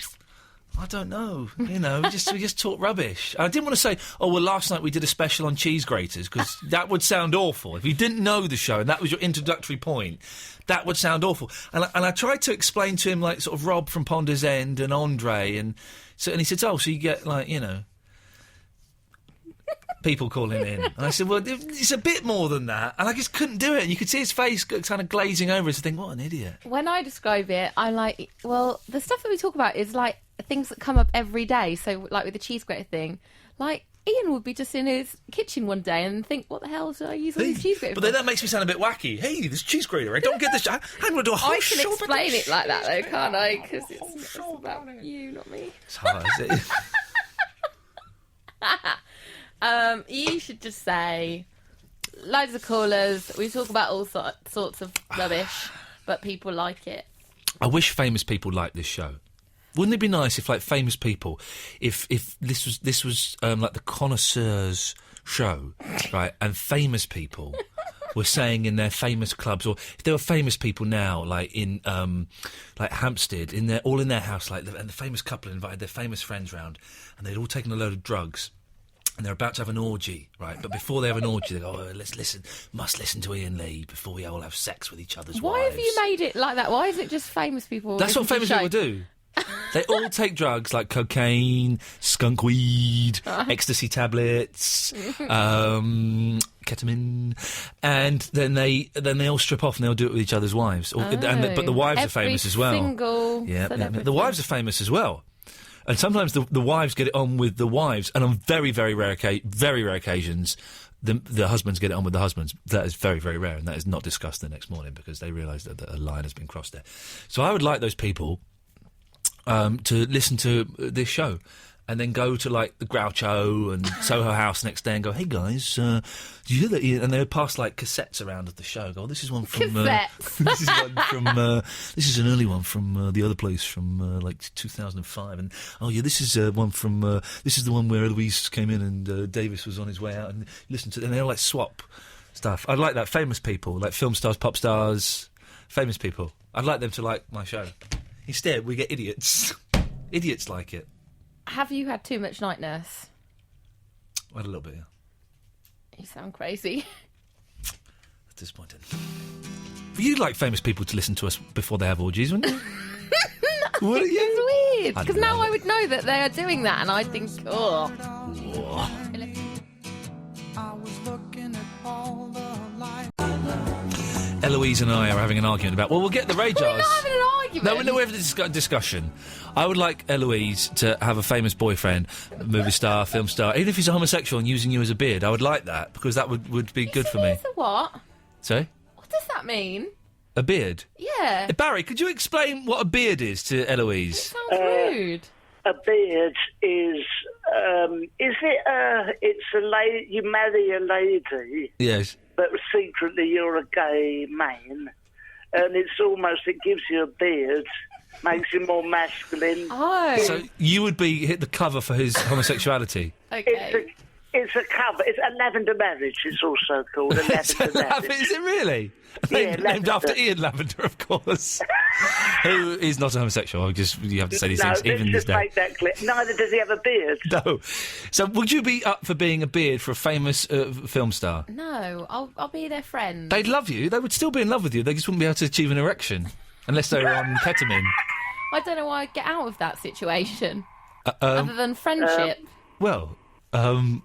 I don't know. You know, we just talk rubbish. And I didn't want to say, oh, well, last night we did a special on cheese graters, because that would sound awful. If you didn't know the show and that was your introductory point, that would sound awful. And I tried to explain to him, like, sort of Rob from Ponder's End and Andre, and he said, oh, so you get, like, you know, people calling in. And I said, well, it's a bit more than that. And I just couldn't do it. And you could see his face kind of glazing over as to think, what an idiot. When I describe it, I'm like, well, the stuff that we talk about is like things that come up every day. So, like with the cheese grater thing, like Ian would be just in his kitchen one day and think, what the hell should I use all these cheese graters But then that makes me sound a bit wacky. Hey, this cheese grater, I don't get this. I'm going to do a whole I can show about explain this. it like that, though, can't I? Because it's about you, not me. It's hard, is it? You should just say, loads of callers, we talk about all sorts of rubbish, but people like it. I wish famous people liked this show. Wouldn't it be nice if, like, famous people, if this was like the connoisseurs show, right? And famous people were saying in their famous clubs, or if there were famous people now, like in like Hampstead, all in their house, like, and the famous couple invited their famous friends round, and they'd all taken a load of drugs. And they're about to have an orgy, right? But before they have an orgy, they go, must listen to Iain Lee before we all have sex with each other's Why wives. have you made it like that? Why is it just famous people? That's what famous people do. They all take drugs like cocaine, skunk weed, ecstasy tablets, ketamine, and then they all strip off and they'll do it with each other's wives. But the wives are famous as well. The wives are famous as well. And sometimes the wives get it on with the wives, and on very, very rare occasions, the husbands get it on with the husbands. That is very, very rare, and that is not discussed the next morning because they realise that a line has been crossed there. So I would like those people to listen to this show and then go to, like, the Groucho and Soho House next day and go, hey, guys, did you hear that? And they would pass, like, cassettes around of the show. Go, this is one from... this is one from... this is an early one from the other place from, like, 2005. And, oh, yeah, this is one from... this is the one where Eloise came in and Davis was on his way out and listened to it. And they all, like, swap stuff. I'd like that. Famous people, like film stars, pop stars, famous people. I'd like them to like my show. Instead, we get idiots. Idiots like it. Have you had too much night nurse? I had a little bit, yeah. You sound crazy. That's disappointing. But you'd like famous people to listen to us before they have orgies, wouldn't you? Would you? It's weird, because now I would know that they are doing that, and I think, oh. Eloise and I are having an argument about... Well, we'll get the radars. We're not having an argument. No, we're having a discussion. I would like Eloise to have a famous boyfriend, movie star, film star, even if he's a homosexual and using you as a beard. I would like that, because that would be good for me. So what? Sorry? What does that mean? A beard? Yeah. Barry, could you explain what a beard is to Eloise? It sounds rude. A beard is it's a lady, you marry a lady. Yes. But secretly you're a gay man, and it gives you a beard, makes you more masculine. Oh. So you would hit the cover for his homosexuality? Okay. It's a cover. It's a lavender marriage. It's also called a lavender marriage. Is it really? Yeah, named after Ian Lavender, of course. Who is not a homosexual. You have to say these things even this day. Make that clear. Neither does he have a beard. No. So would you be up for being a beard for a famous film star? No, I'll be their friend. They'd love you. They would still be in love with you. They just wouldn't be able to achieve an erection unless they were on ketamine. I don't know why I'd get out of that situation. Other than friendship. I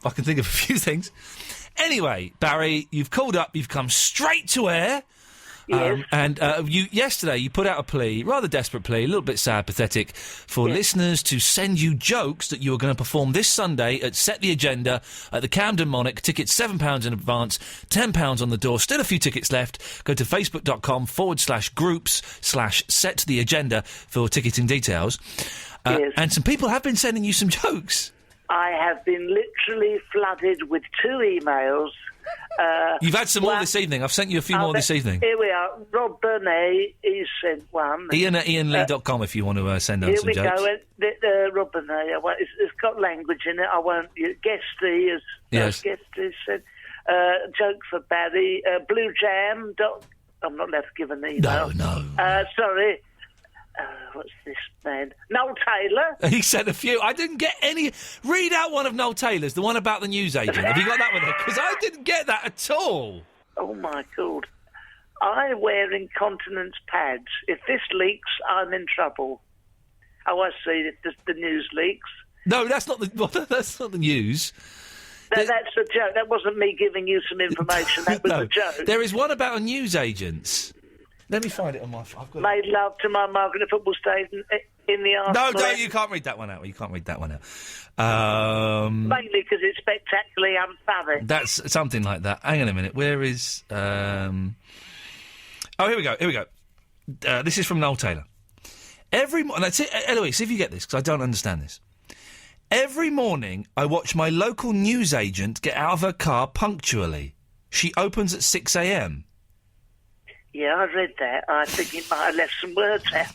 can think of a few things. Anyway, Barry, you've called up, you've come straight to air. Yes. Yesterday you put out a plea, rather desperate plea, a little bit sad, pathetic, for listeners to send you jokes that you were going to perform this Sunday at Set the Agenda at the Camden Monarch. Tickets £7 in advance, £10 on the door. Still a few tickets left. Go to facebook.com/groups/Set the Agenda for ticketing details. And some people have been sending you some jokes. I have been literally flooded with 2 emails. You've had some more this evening. I've sent you a few more this evening. Here we are. Rob Burnett, he's sent one. Ian at iainlee.com if you want to send us some jokes. Here we go. Rob Burnett, it's got language in it. I won't... Guesty has said... joke for Barry. Blue Jam... I'm not allowed to give an email. No. Sorry. What's this man? Noel Taylor. He sent a few. I didn't get any. Read out one of Noel Taylor's, the one about the newsagent. Have you got that one there? Because I didn't get that at all. Oh, my God. I wear incontinence pads. If this leaks, I'm in trouble. Oh, I see. If the news leaks. No, that's not the news. That's a joke. That wasn't me giving you some information. That was a joke. There is one about a newsagent. Let me find it on my phone. Made love to my Margaret at football stadium. in the arse. No, you can't read that one out. You can't read that one out. Mainly because it's spectacularly unfunny. That's something like that. Hang on a minute. Where is... Oh, here we go. This is from Noel Taylor. That's it. Eloise, see if you get this, because I don't understand this. Every morning, I watch my local newsagent get out of her car punctually. She opens at 6 a.m. Yeah, I read that. I think it might have left some words out.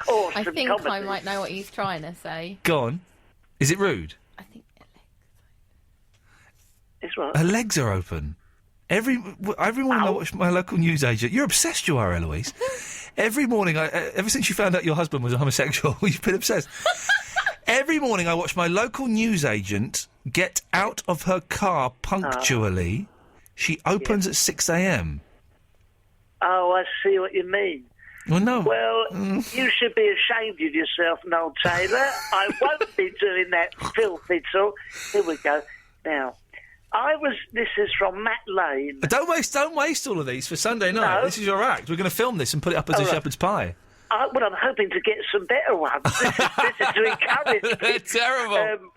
Or I some think comedy. I might know what he's trying to say. Go on. Is it rude? I think it's what? Her legs are open. Every morning I watch my local newsagent. You're obsessed, you are, Eloise. Every morning, ever since you found out your husband was a homosexual, you've been obsessed. Every morning I watch my local newsagent get out of her car punctually. She opens at 6 a.m. Oh, I see what you mean. Well, no. Well, you should be ashamed of yourself, Noel Taylor. I won't be doing that filthy talk. Here we go. Now, this is from Matt Lane. Don't waste all of these for Sunday night. No. This is your act. We're going to film this and put it up as a shepherd's pie. Well, I'm hoping to get some better ones. This is to encourage me. They're terrible.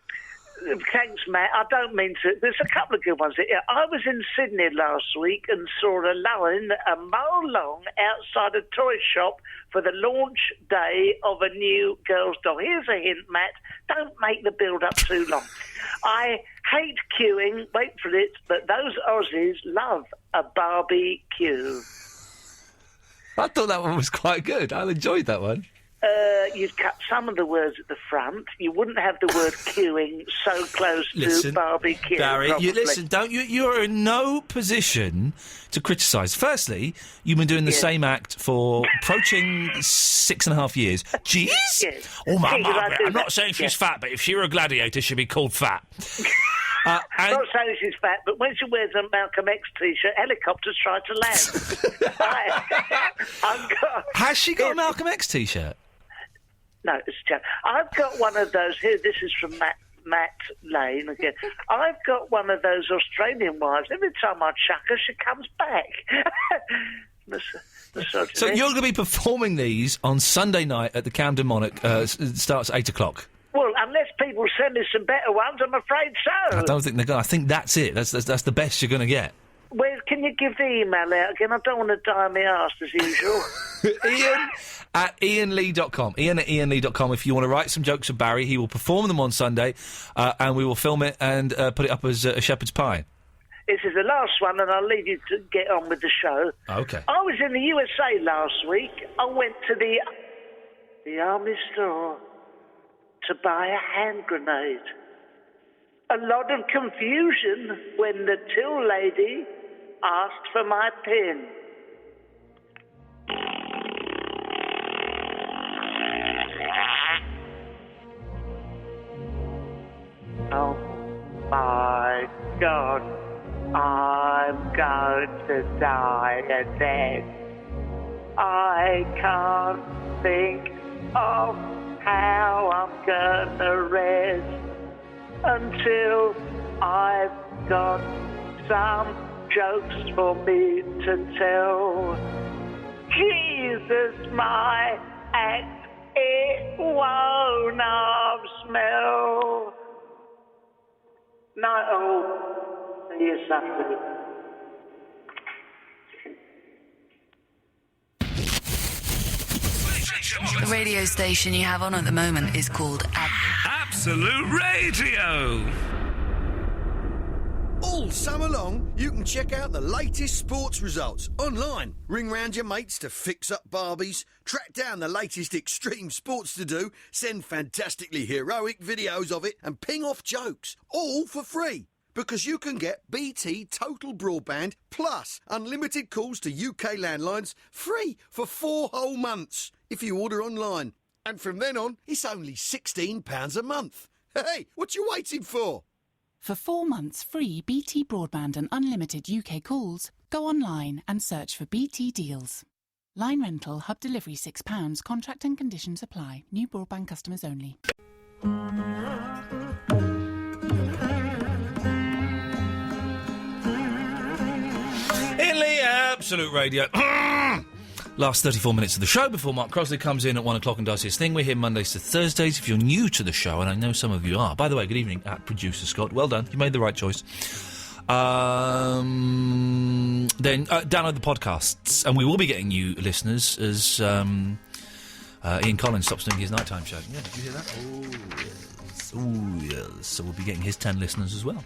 Thanks, Matt. I don't mean to. There's a couple of good ones. I was in Sydney last week and saw a line a mile long outside a toy shop for the launch day of a new girl's doll. Here's a hint, Matt. Don't make the build-up too long. I hate queuing, wait for it, but those Aussies love a barbecue. I thought that one was quite good. I enjoyed that one. You'd cut some of the words at the front. You wouldn't have the word queuing so close to barbecue. Barry, probably. you're in no position to criticise. Firstly, you've been doing the same act for approaching 6.5 years. Jeez. Yes. Oh, my Jeez, Margaret, I'm not that. saying she's fat, but if she were a gladiator, she'd be called fat. I'm not saying she's fat, but when she wears a Malcolm X T-shirt, helicopters try to land. Has she got a Malcolm X T-shirt? No, it's a joke. I've got one of those here. This is from Matt Lane again. I've got one of those Australian wives. Every time I chuck her, she comes back. So you're going to be performing these on Sunday night at the Camden Monarch. It starts at 8 o'clock. Well, unless people send me some better ones, I'm afraid so. I don't think they're going. I think that's it. That's the best you're going to get. Where can you give the email out again? I don't want to die on my arse as usual. Iain at iainlee.com. Iain at iainlee.com. If you want to write some jokes of Barry, he will perform them on Sunday, and we will film it and put it up as a shepherd's pie. This is the last one, and I'll leave you to get on with the show. Okay. I was in the USA last week. I went to the army store to buy a hand grenade. A lot of confusion when the till lady asked for my pin. Oh my God, I'm going to die and then I can't think of how I'm gonna rest until I've got some jokes for me to tell. Jesus, my act, it won't have smell. Night all, see you Saturday. The radio station you have on at the moment is called Absolute Radio. All summer long, you can check out the latest sports results online. Ring round your mates to fix up Barbies, track down the latest extreme sports to do, send fantastically heroic videos of it, and ping off jokes, all for free. Because you can get BT Total Broadband plus unlimited calls to UK landlines free for 4 whole months if you order online. And from then on, it's only £16 a month. Hey, what you waiting for? For 4 months free BT Broadband and unlimited UK calls, go online and search for BT Deals. Line rental, hub delivery £6, contract and conditions apply. New broadband customers only. In the Absolute Radio. Last 34 minutes of the show before Mark Crosley comes in at 1 o'clock and does his thing. We're here Mondays to Thursdays. If you're new to the show, and I know some of you are, by the way, good evening, producer Scott. Well done. You made the right choice. Then download the podcasts, and we will be getting you listeners as Ian Collins stops doing his nighttime show. Yeah, did you hear that? Oh, yes. So we'll be getting his 10 listeners as well,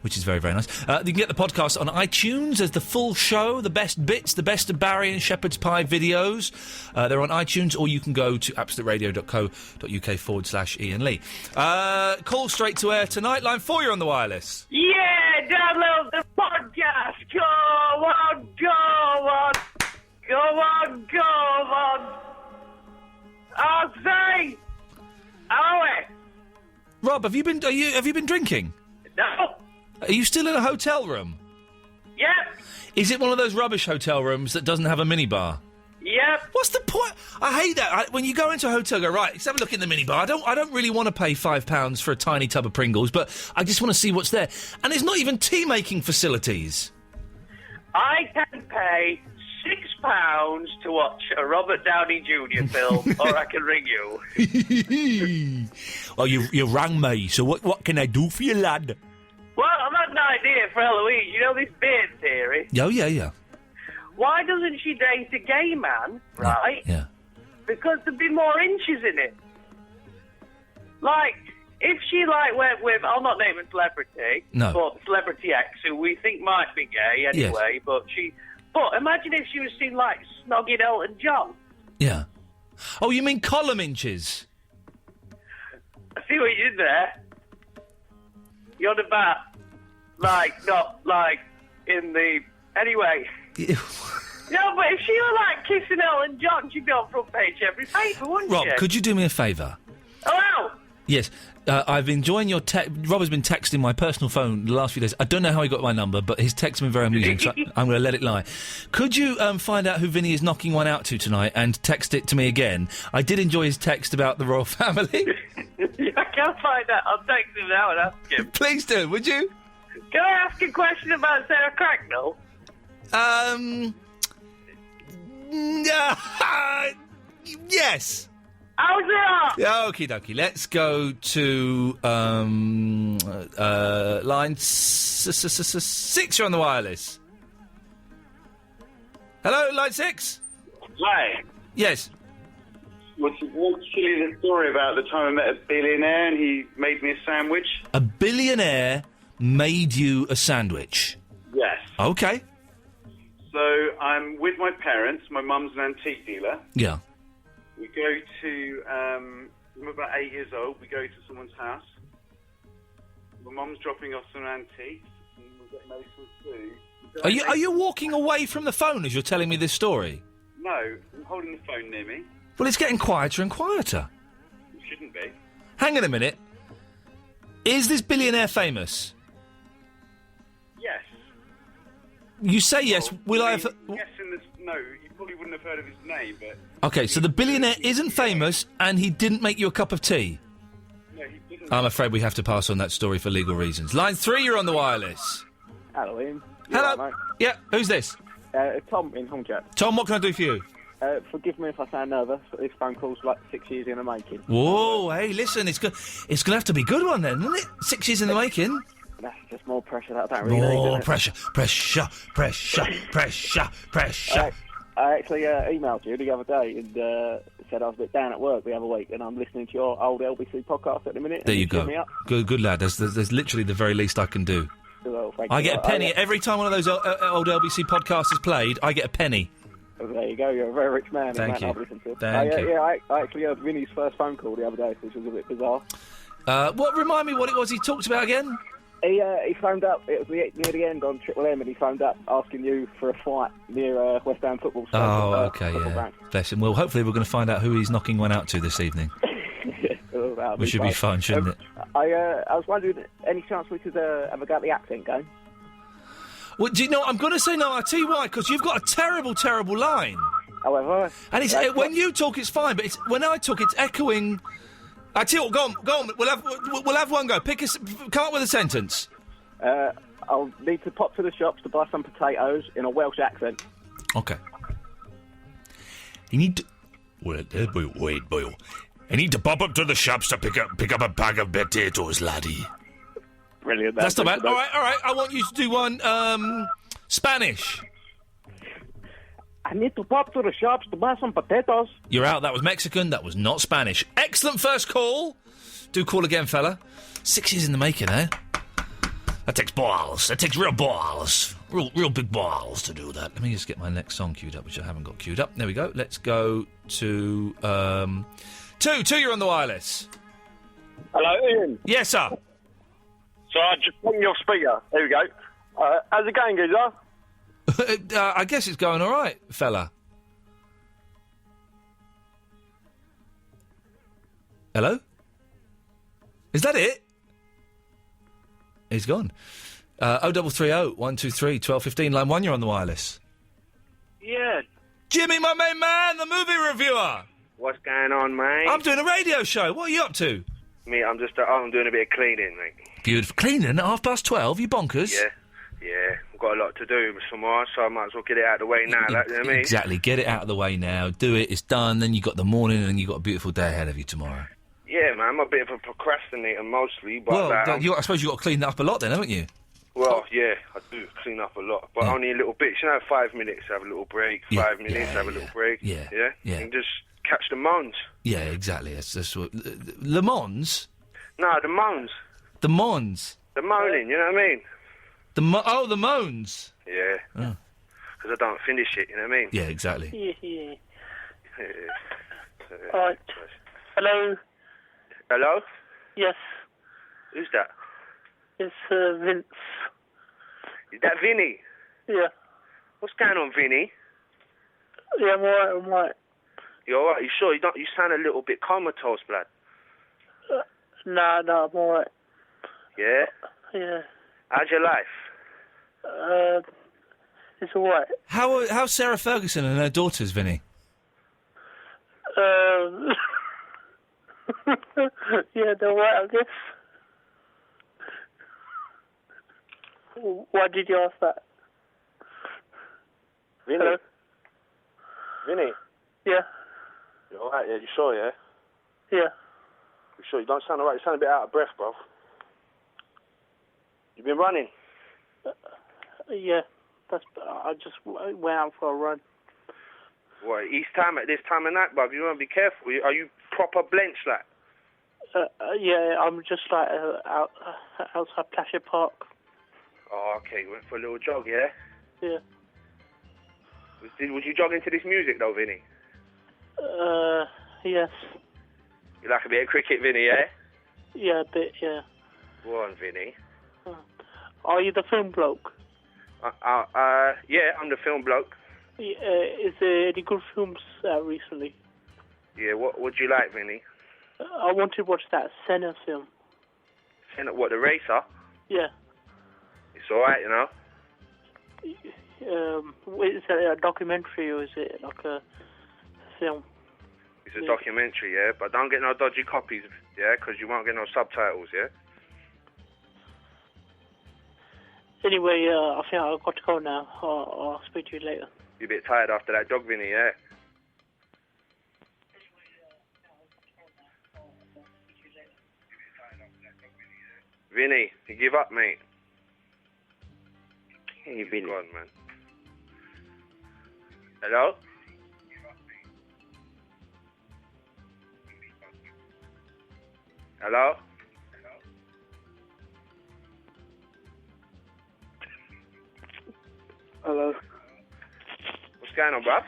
which is very, very nice. You can get the podcast on iTunes as the full show, the best bits, the best of Barry and Shepherd's Pie videos. They're on iTunes, or you can go to absoluteradio.co.uk/Ian Lee. Call straight to air tonight. Line 4, you're on the wireless. Yeah, download the podcast. Go on, go on. Go on, go on. I'll say. Rob, have you been drinking? No. Are you still in a hotel room? Yep. Is it one of those rubbish hotel rooms that doesn't have a minibar? Yep. What's the point? I hate that. When you go into a hotel, go, right, let's have a look in the minibar. I don't really want to pay £5 for a tiny tub of Pringles, but I just want to see what's there. And there's not even tea-making facilities. I can pay £6 to watch a Robert Downey Jr. film, or I can ring you. Well, you rang me, so what can I do for you, lad? Well, I've had an idea for Eloise. You know this beard theory? Oh, yeah. Why doesn't she date a gay man, right? Yeah. Because there'd be more inches in it. Like, if she, went with, I'll not name a celebrity, No. but Celebrity X, who we think might be gay anyway, but imagine if she was seen, snogging Elton John. Yeah. Oh, you mean column inches? I see what you did there. You're on about, not, in the... Anyway. No, but if she were, kissing Elton John, she'd be on front page every paper, wouldn't Rob, she? could you do me a favour? Hello? Yes. I've been enjoying your Rob has been texting my personal phone the last few days. I don't know how he got my number, but his texts have been very amusing, so I'm going to let it lie. Could you find out who Vinny is knocking one out to tonight and text it to me again? I did enjoy his text about the royal family. I can't find out. I'll text him now and ask him. Please do, would you? Can I ask a question about Sarah Cracknell? Yes. How's it up? Okie dokie. Let's go to line 6. You're on the wireless. Hello, line 6. Hi. Yes. What's actually the story about the time I met a billionaire and he made me a sandwich? A billionaire made you a sandwich? Yes. Okay. So I'm with my parents. My mum's an antique dealer. Yeah. We go to, I'm about 8 years old. We go to someone's house. My mum's dropping off some antiques, and we get made some food. Are you walking away from the phone as you're telling me this story? No, I'm holding the phone near me. Well, it's getting quieter and quieter. It shouldn't be. Hang on a minute. Is this billionaire famous? Yes. You say yes. Will I have... Yes, no, you probably wouldn't have heard of his name, but... Okay, so the billionaire isn't famous, and he didn't make you a cup of tea? No, he didn't. I'm afraid we have to pass on that story for legal reasons. Line 3, you're on the wireless. Hello, Ian. Hello. Right, yeah, who's this? Tom in Hongkong. Tom, what can I do for you? Forgive me if I sound nervous, but this phone call's 6 years in the making. Whoa, hey, listen, it's going to have to be a good one then, isn't it? 6 years in the making. That's just more pressure that I don't really need. More pressure. I actually emailed you the other day and said I was a bit down at work the other week, and I'm listening to your old LBC podcast at the minute. There you go. Me up. Good lad. There's literally the very least I can do. Well, I get a penny every time one of those old LBC podcasts is played. I get a penny. Well, there you go. You're a very rich man. Thank you. I've listened to. Thank you. Yeah, I actually heard Vinny's first phone call the other day, which was a bit bizarre. Remind me what it was he talked about again? He phoned up. It was near the end on Triple M, and he phoned up asking you for a fight near West Ham football. Oh, okay, yeah. Bless him. Well, hopefully we're going to find out who he's knocking one out to this evening. Which should be fun, shouldn't it? I was wondering, any chance we could have a go at the accent game? Well, do you know? I'm going to say no. I'll tell you why. Because you've got a terrible, terrible line. However, and it's when you talk, it's fine, but when I talk, it's echoing. I tell you what, go on. We'll have one go. Come up with a sentence. I'll need to pop to the shops to buy some potatoes in a Welsh accent. Okay. You need to... Wait, boy. I need to pop up to the shops to pick up a bag of potatoes, laddie. Brilliant. That's not bad. All right. I want you to do one, Spanish. I need to pop to the shops to buy some potatoes. You're out. That was Mexican. That was not Spanish. Excellent first call. Do call again, fella. 6 years in the making, eh? That takes balls. That takes real balls. Real big balls to do that. Let me just get my next song queued up, which I haven't got queued up. There we go. Let's go to... Two, you're on the wireless. Hello, Ian. Yes, sir. So I just put your speaker. There we go. How's it going, geezer? I guess it's going all right, fella. Hello? Is that it? He's gone. 0330 123 1215. Line 1, you're on the wireless. Yeah. Jimmy, my main man, the movie reviewer. What's going on, mate? I'm doing a radio show. What are you up to? Me, I'm doing a bit of cleaning, mate. Beautiful. Cleaning at 12:30? You bonkers? Yeah. I've got a lot to do tomorrow, so I might as well get it out of the way now, you know what I mean? Exactly. Get it out of the way now. Do it. It's done. Then you've got the morning and you've got a beautiful day ahead of you tomorrow. Yeah, man, I'm a bit of a procrastinator mostly, but... Well, I suppose you've got to clean that up a lot then, haven't you? Well, yeah, I do clean up a lot, but only a little bit. You know, 5 minutes, have a little break. 5 minutes, have a little break. Yeah. And just catch the moans. Yeah, exactly. That's what... Le Mans? No, the moans. The Mons? The moaning, you know what I mean? The moans? Yeah. Because I don't finish it, you know what I mean? Yeah, exactly. Yeah. Right. Hello? Hello? Yes. Who's that? It's Vince. Is that Vinny? Yeah. What's going on, Vinny? Yeah, I'm alright. You alright? You sure? You sound a little bit comatose, blood. Nah, I'm alright. Yeah? Yeah. How's your life? It's alright. How's Sarah Ferguson and her daughters, Vinny? Yeah, they're alright, I guess. Why did you ask that? Vinny? Hello? Vinny? Yeah. You alright? Yeah, you sure, yeah? Yeah. You sure? You don't sound alright. You sound a bit out of breath, bro. You been running? Yeah. I just went out for a run. What, each time at this time of night, bruv? You want to be careful. Are you proper blenched, like? Yeah, I'm just like outside Plasher Park. Oh, okay. You went for a little jog, yeah? Yeah. Was you jogging to this music, though, Vinny? Yes. You like a bit of cricket, Vinny, yeah? Yeah, a bit, yeah. Go on, Vinny. Are you the film bloke? Yeah, I'm the film bloke. Is there any good films out recently? Yeah, what would you like, Vinny? I want to watch that Senna film. Senna, what, the racer? Yeah. It's alright, you know? Is it a documentary or is it like a film? It's a documentary, yeah? But don't get no dodgy copies, yeah? Because you won't get no subtitles, yeah? Anyway, I think I've got to go now. I'll speak to you later. You're a bit tired after that jog, Vinny, yeah? Vinny, you give up, mate. Hey, Vinny. Go on, man. Hello? Hello? Hello. What's going on, bruv?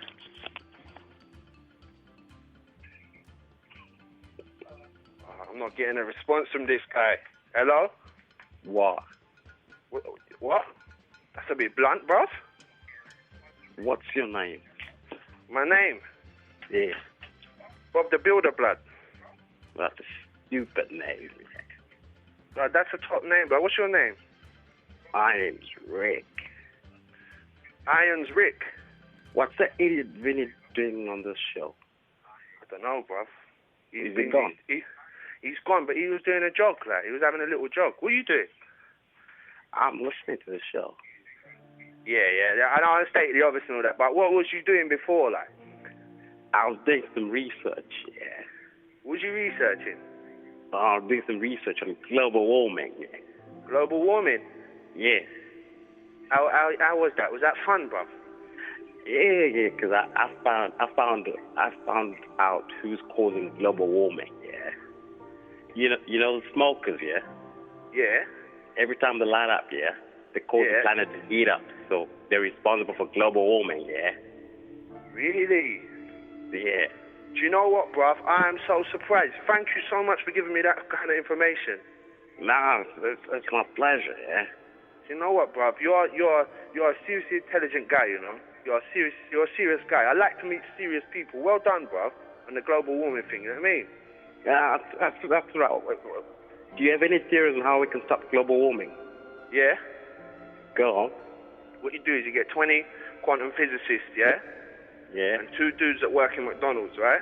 Oh, I'm not getting a response from this guy. Hello? What? What? That's a bit blunt, bruv. What's your name? My name? Yeah. Bob the Builder, blood. That's a stupid name. That's a top name, blood. What's your name? My name's Rick. Iron's Rick. What's the idiot Vinny doing on this show? I don't know, bruv. He's been gone. He's gone, but he was doing a jog, like. He was having a little jog. What are you doing? I'm listening to the show. Yeah. I know I stated the obvious and all that, but what was you doing before, like? I was doing some research, yeah. What was you researching? I was doing some research on global warming, yeah. Global warming? Yeah. How was that? Was that fun, bruv? Yeah, because I found out who's causing global warming, yeah. You know the smokers, yeah? Yeah. Every time they light up, yeah, they cause the planet to heat up, so they're responsible for global warming, yeah. Really? Yeah. Do you know what, bruv? I am so surprised. Thank you so much for giving me that kind of information. Nah, it's my pleasure, yeah. Do you know what, bruv? You're a seriously intelligent guy, you know. You're a serious guy. I like to meet serious people. Well done, bruv, on the global warming thing. You know what I mean? Yeah, that's right. Do you have any theories on how we can stop global warming? Yeah. Go on. What you do is you get 20 quantum physicists, yeah? Yeah. And 2 dudes that work in McDonald's, right?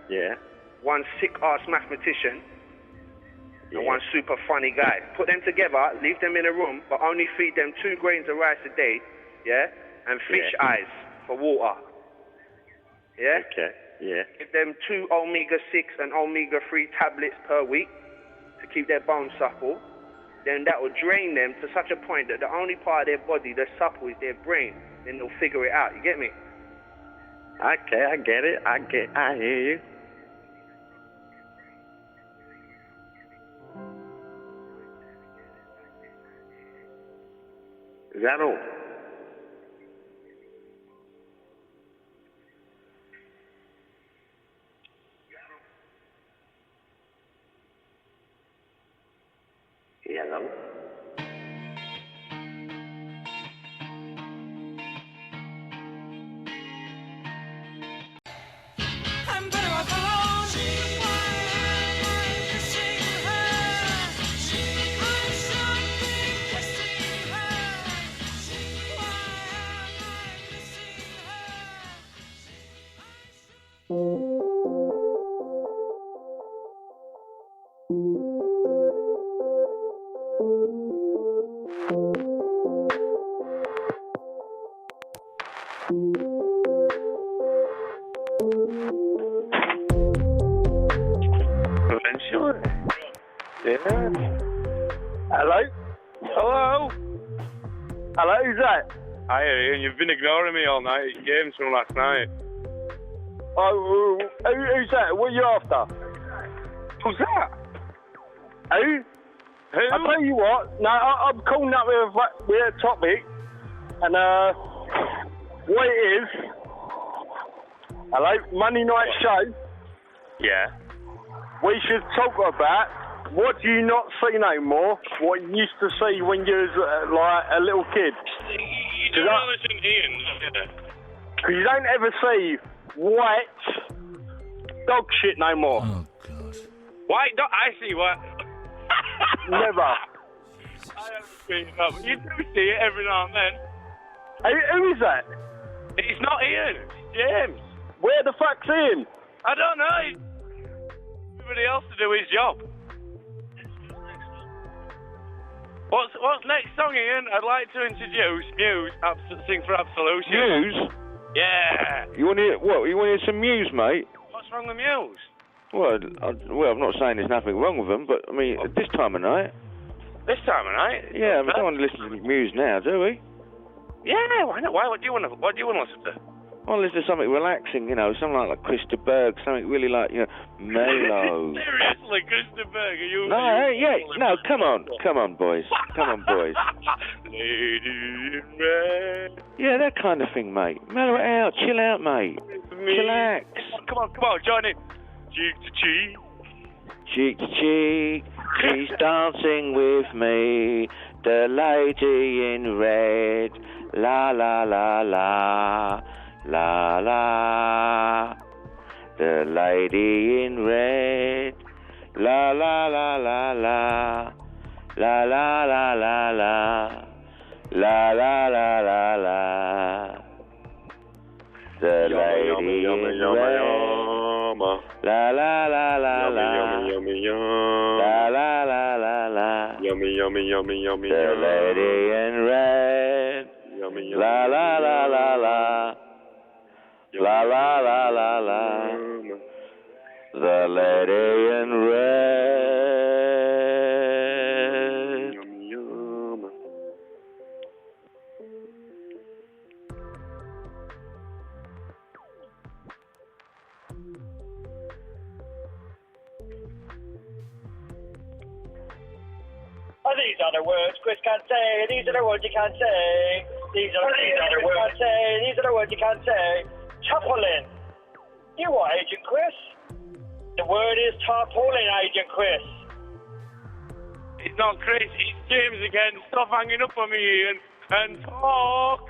Yeah. 1 sick-ass mathematician Yeah. and 1 super funny guy. Put them together, leave them in a room, but only feed them 2 grains of rice a day, yeah? And fish eyes for water. Yeah? Okay, yeah. Give them 2 omega-6 and omega-3 tablets per week to keep their bones supple. Then that will drain them to such a point that the only part of their body that's supple is their brain. Then they'll figure it out. You get me? Okay, I get it. I hear you. Is that all? Hello? I'm better off alone. Why am I missing her? I'm something missing her. Why am I missing Sure. Yeah. Hello? Hello? Hello, who's that? Hi, Ian. You've been ignoring me all night. Games from last night. Oh, who's that? What are you after? Who's that? Who? I'll tell you what. No, I'm calling up with a topic. And, what it is... Hello? Monday night show. Yeah. We should talk about what do you not see no more, what you used to see when you was like a little kid. You don't really listen to Ian, do you? Because you don't ever see white dog shit no more. Oh, God. Why don't I see what? Never. I haven't seen it, but you do see it every now and then. Who is that? It's not Ian, it's James. Where the fuck's Ian? I don't know. Everybody else to do his job. What's next song, Ian? I'd like to introduce Muse, Sing for Absolution. Muse? Yeah. You want to hear, what? You want to hear some Muse, mate? What's wrong with Muse? Well, I'm not saying there's nothing wrong with them, but I mean, at this time of night. This time of night? Yeah, we don't want to listen to Muse now, do we? Yeah, why not? What do you want to listen to? I want to listen to something relaxing, you know, something like Christa Berg, something really like, you know, mellow. Seriously, Christa Berg, are you... No, come on, boys. Come on, boys. Lady in Red. Yeah, that kind of thing, mate. Mellow it out, chill out, mate. Chillax. Come on, join in. Cheek to cheek. Cheek to cheek, she's dancing with me, the lady in red. La la la la. La la, the lady in red. La la la la la, la la la la la, la la la la la. The lady in red. La la la la la, la la la la la. The lady in red. La la la la la. La la la la la. The lady in red. Oh, these are the words Chris can't say. These are the words you can't say. These are the words you can't say. These are the words you can't say. Tarpaulin. You what, Agent Chris? The word is tarpaulin, Agent Chris. It's not Chris, it's James again. Stop hanging up on me, Ian, and talk.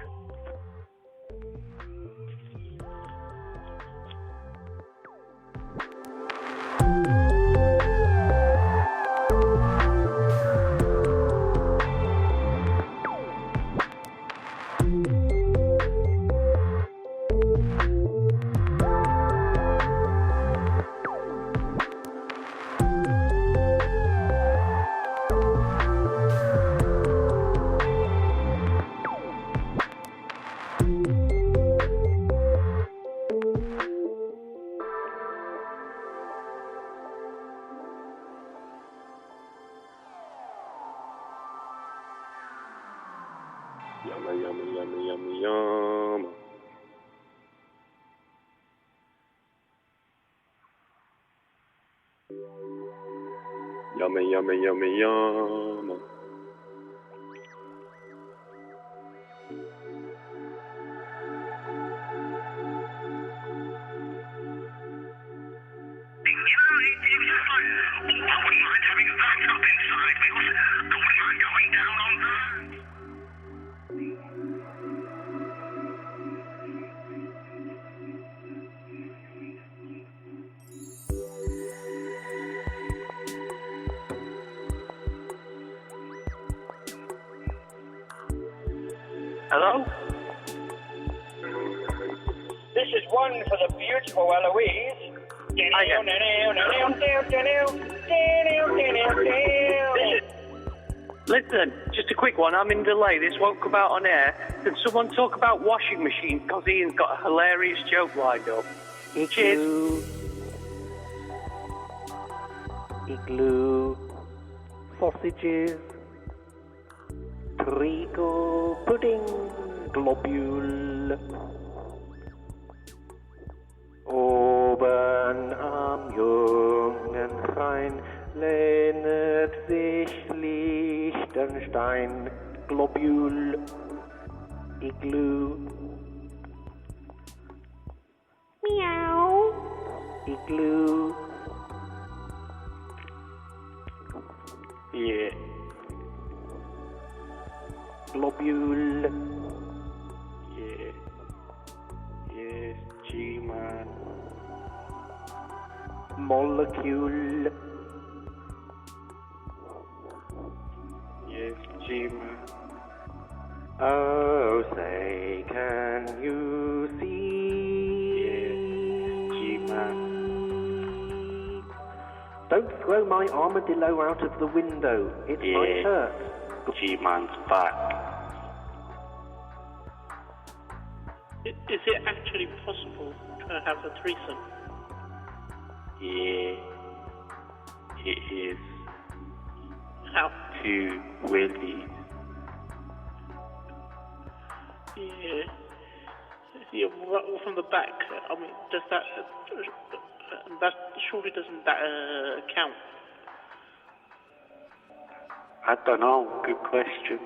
Yummy, yummy, yummy, yummy, yum. Yummy, yummy, yummy, yum. Hello? This is one for the beautiful Eloise. Listen, just a quick one. I'm in delay. This won't come out on air. Can someone talk about washing machines? Because Ian's got a hilarious joke lined up. Cheers. Igloo, sausages, treacle, pudding, globule. Oben am jungen Rhein lehnet sich Liechtenstein, globule, igloo. Meow. Igloo. Yeah. Globule. Yeah. Yes, G-man. Molecule. Yes, G-man. Oh, say, can you see? Yes, G-man. Don't throw my armadillo out of the window. It might hurt. G-man's back. Is it actually possible to have a threesome? Yeah, it is. How? 2 willies. Yeah, from the back. I mean, does that surely doesn't that count? I don't know. Good question.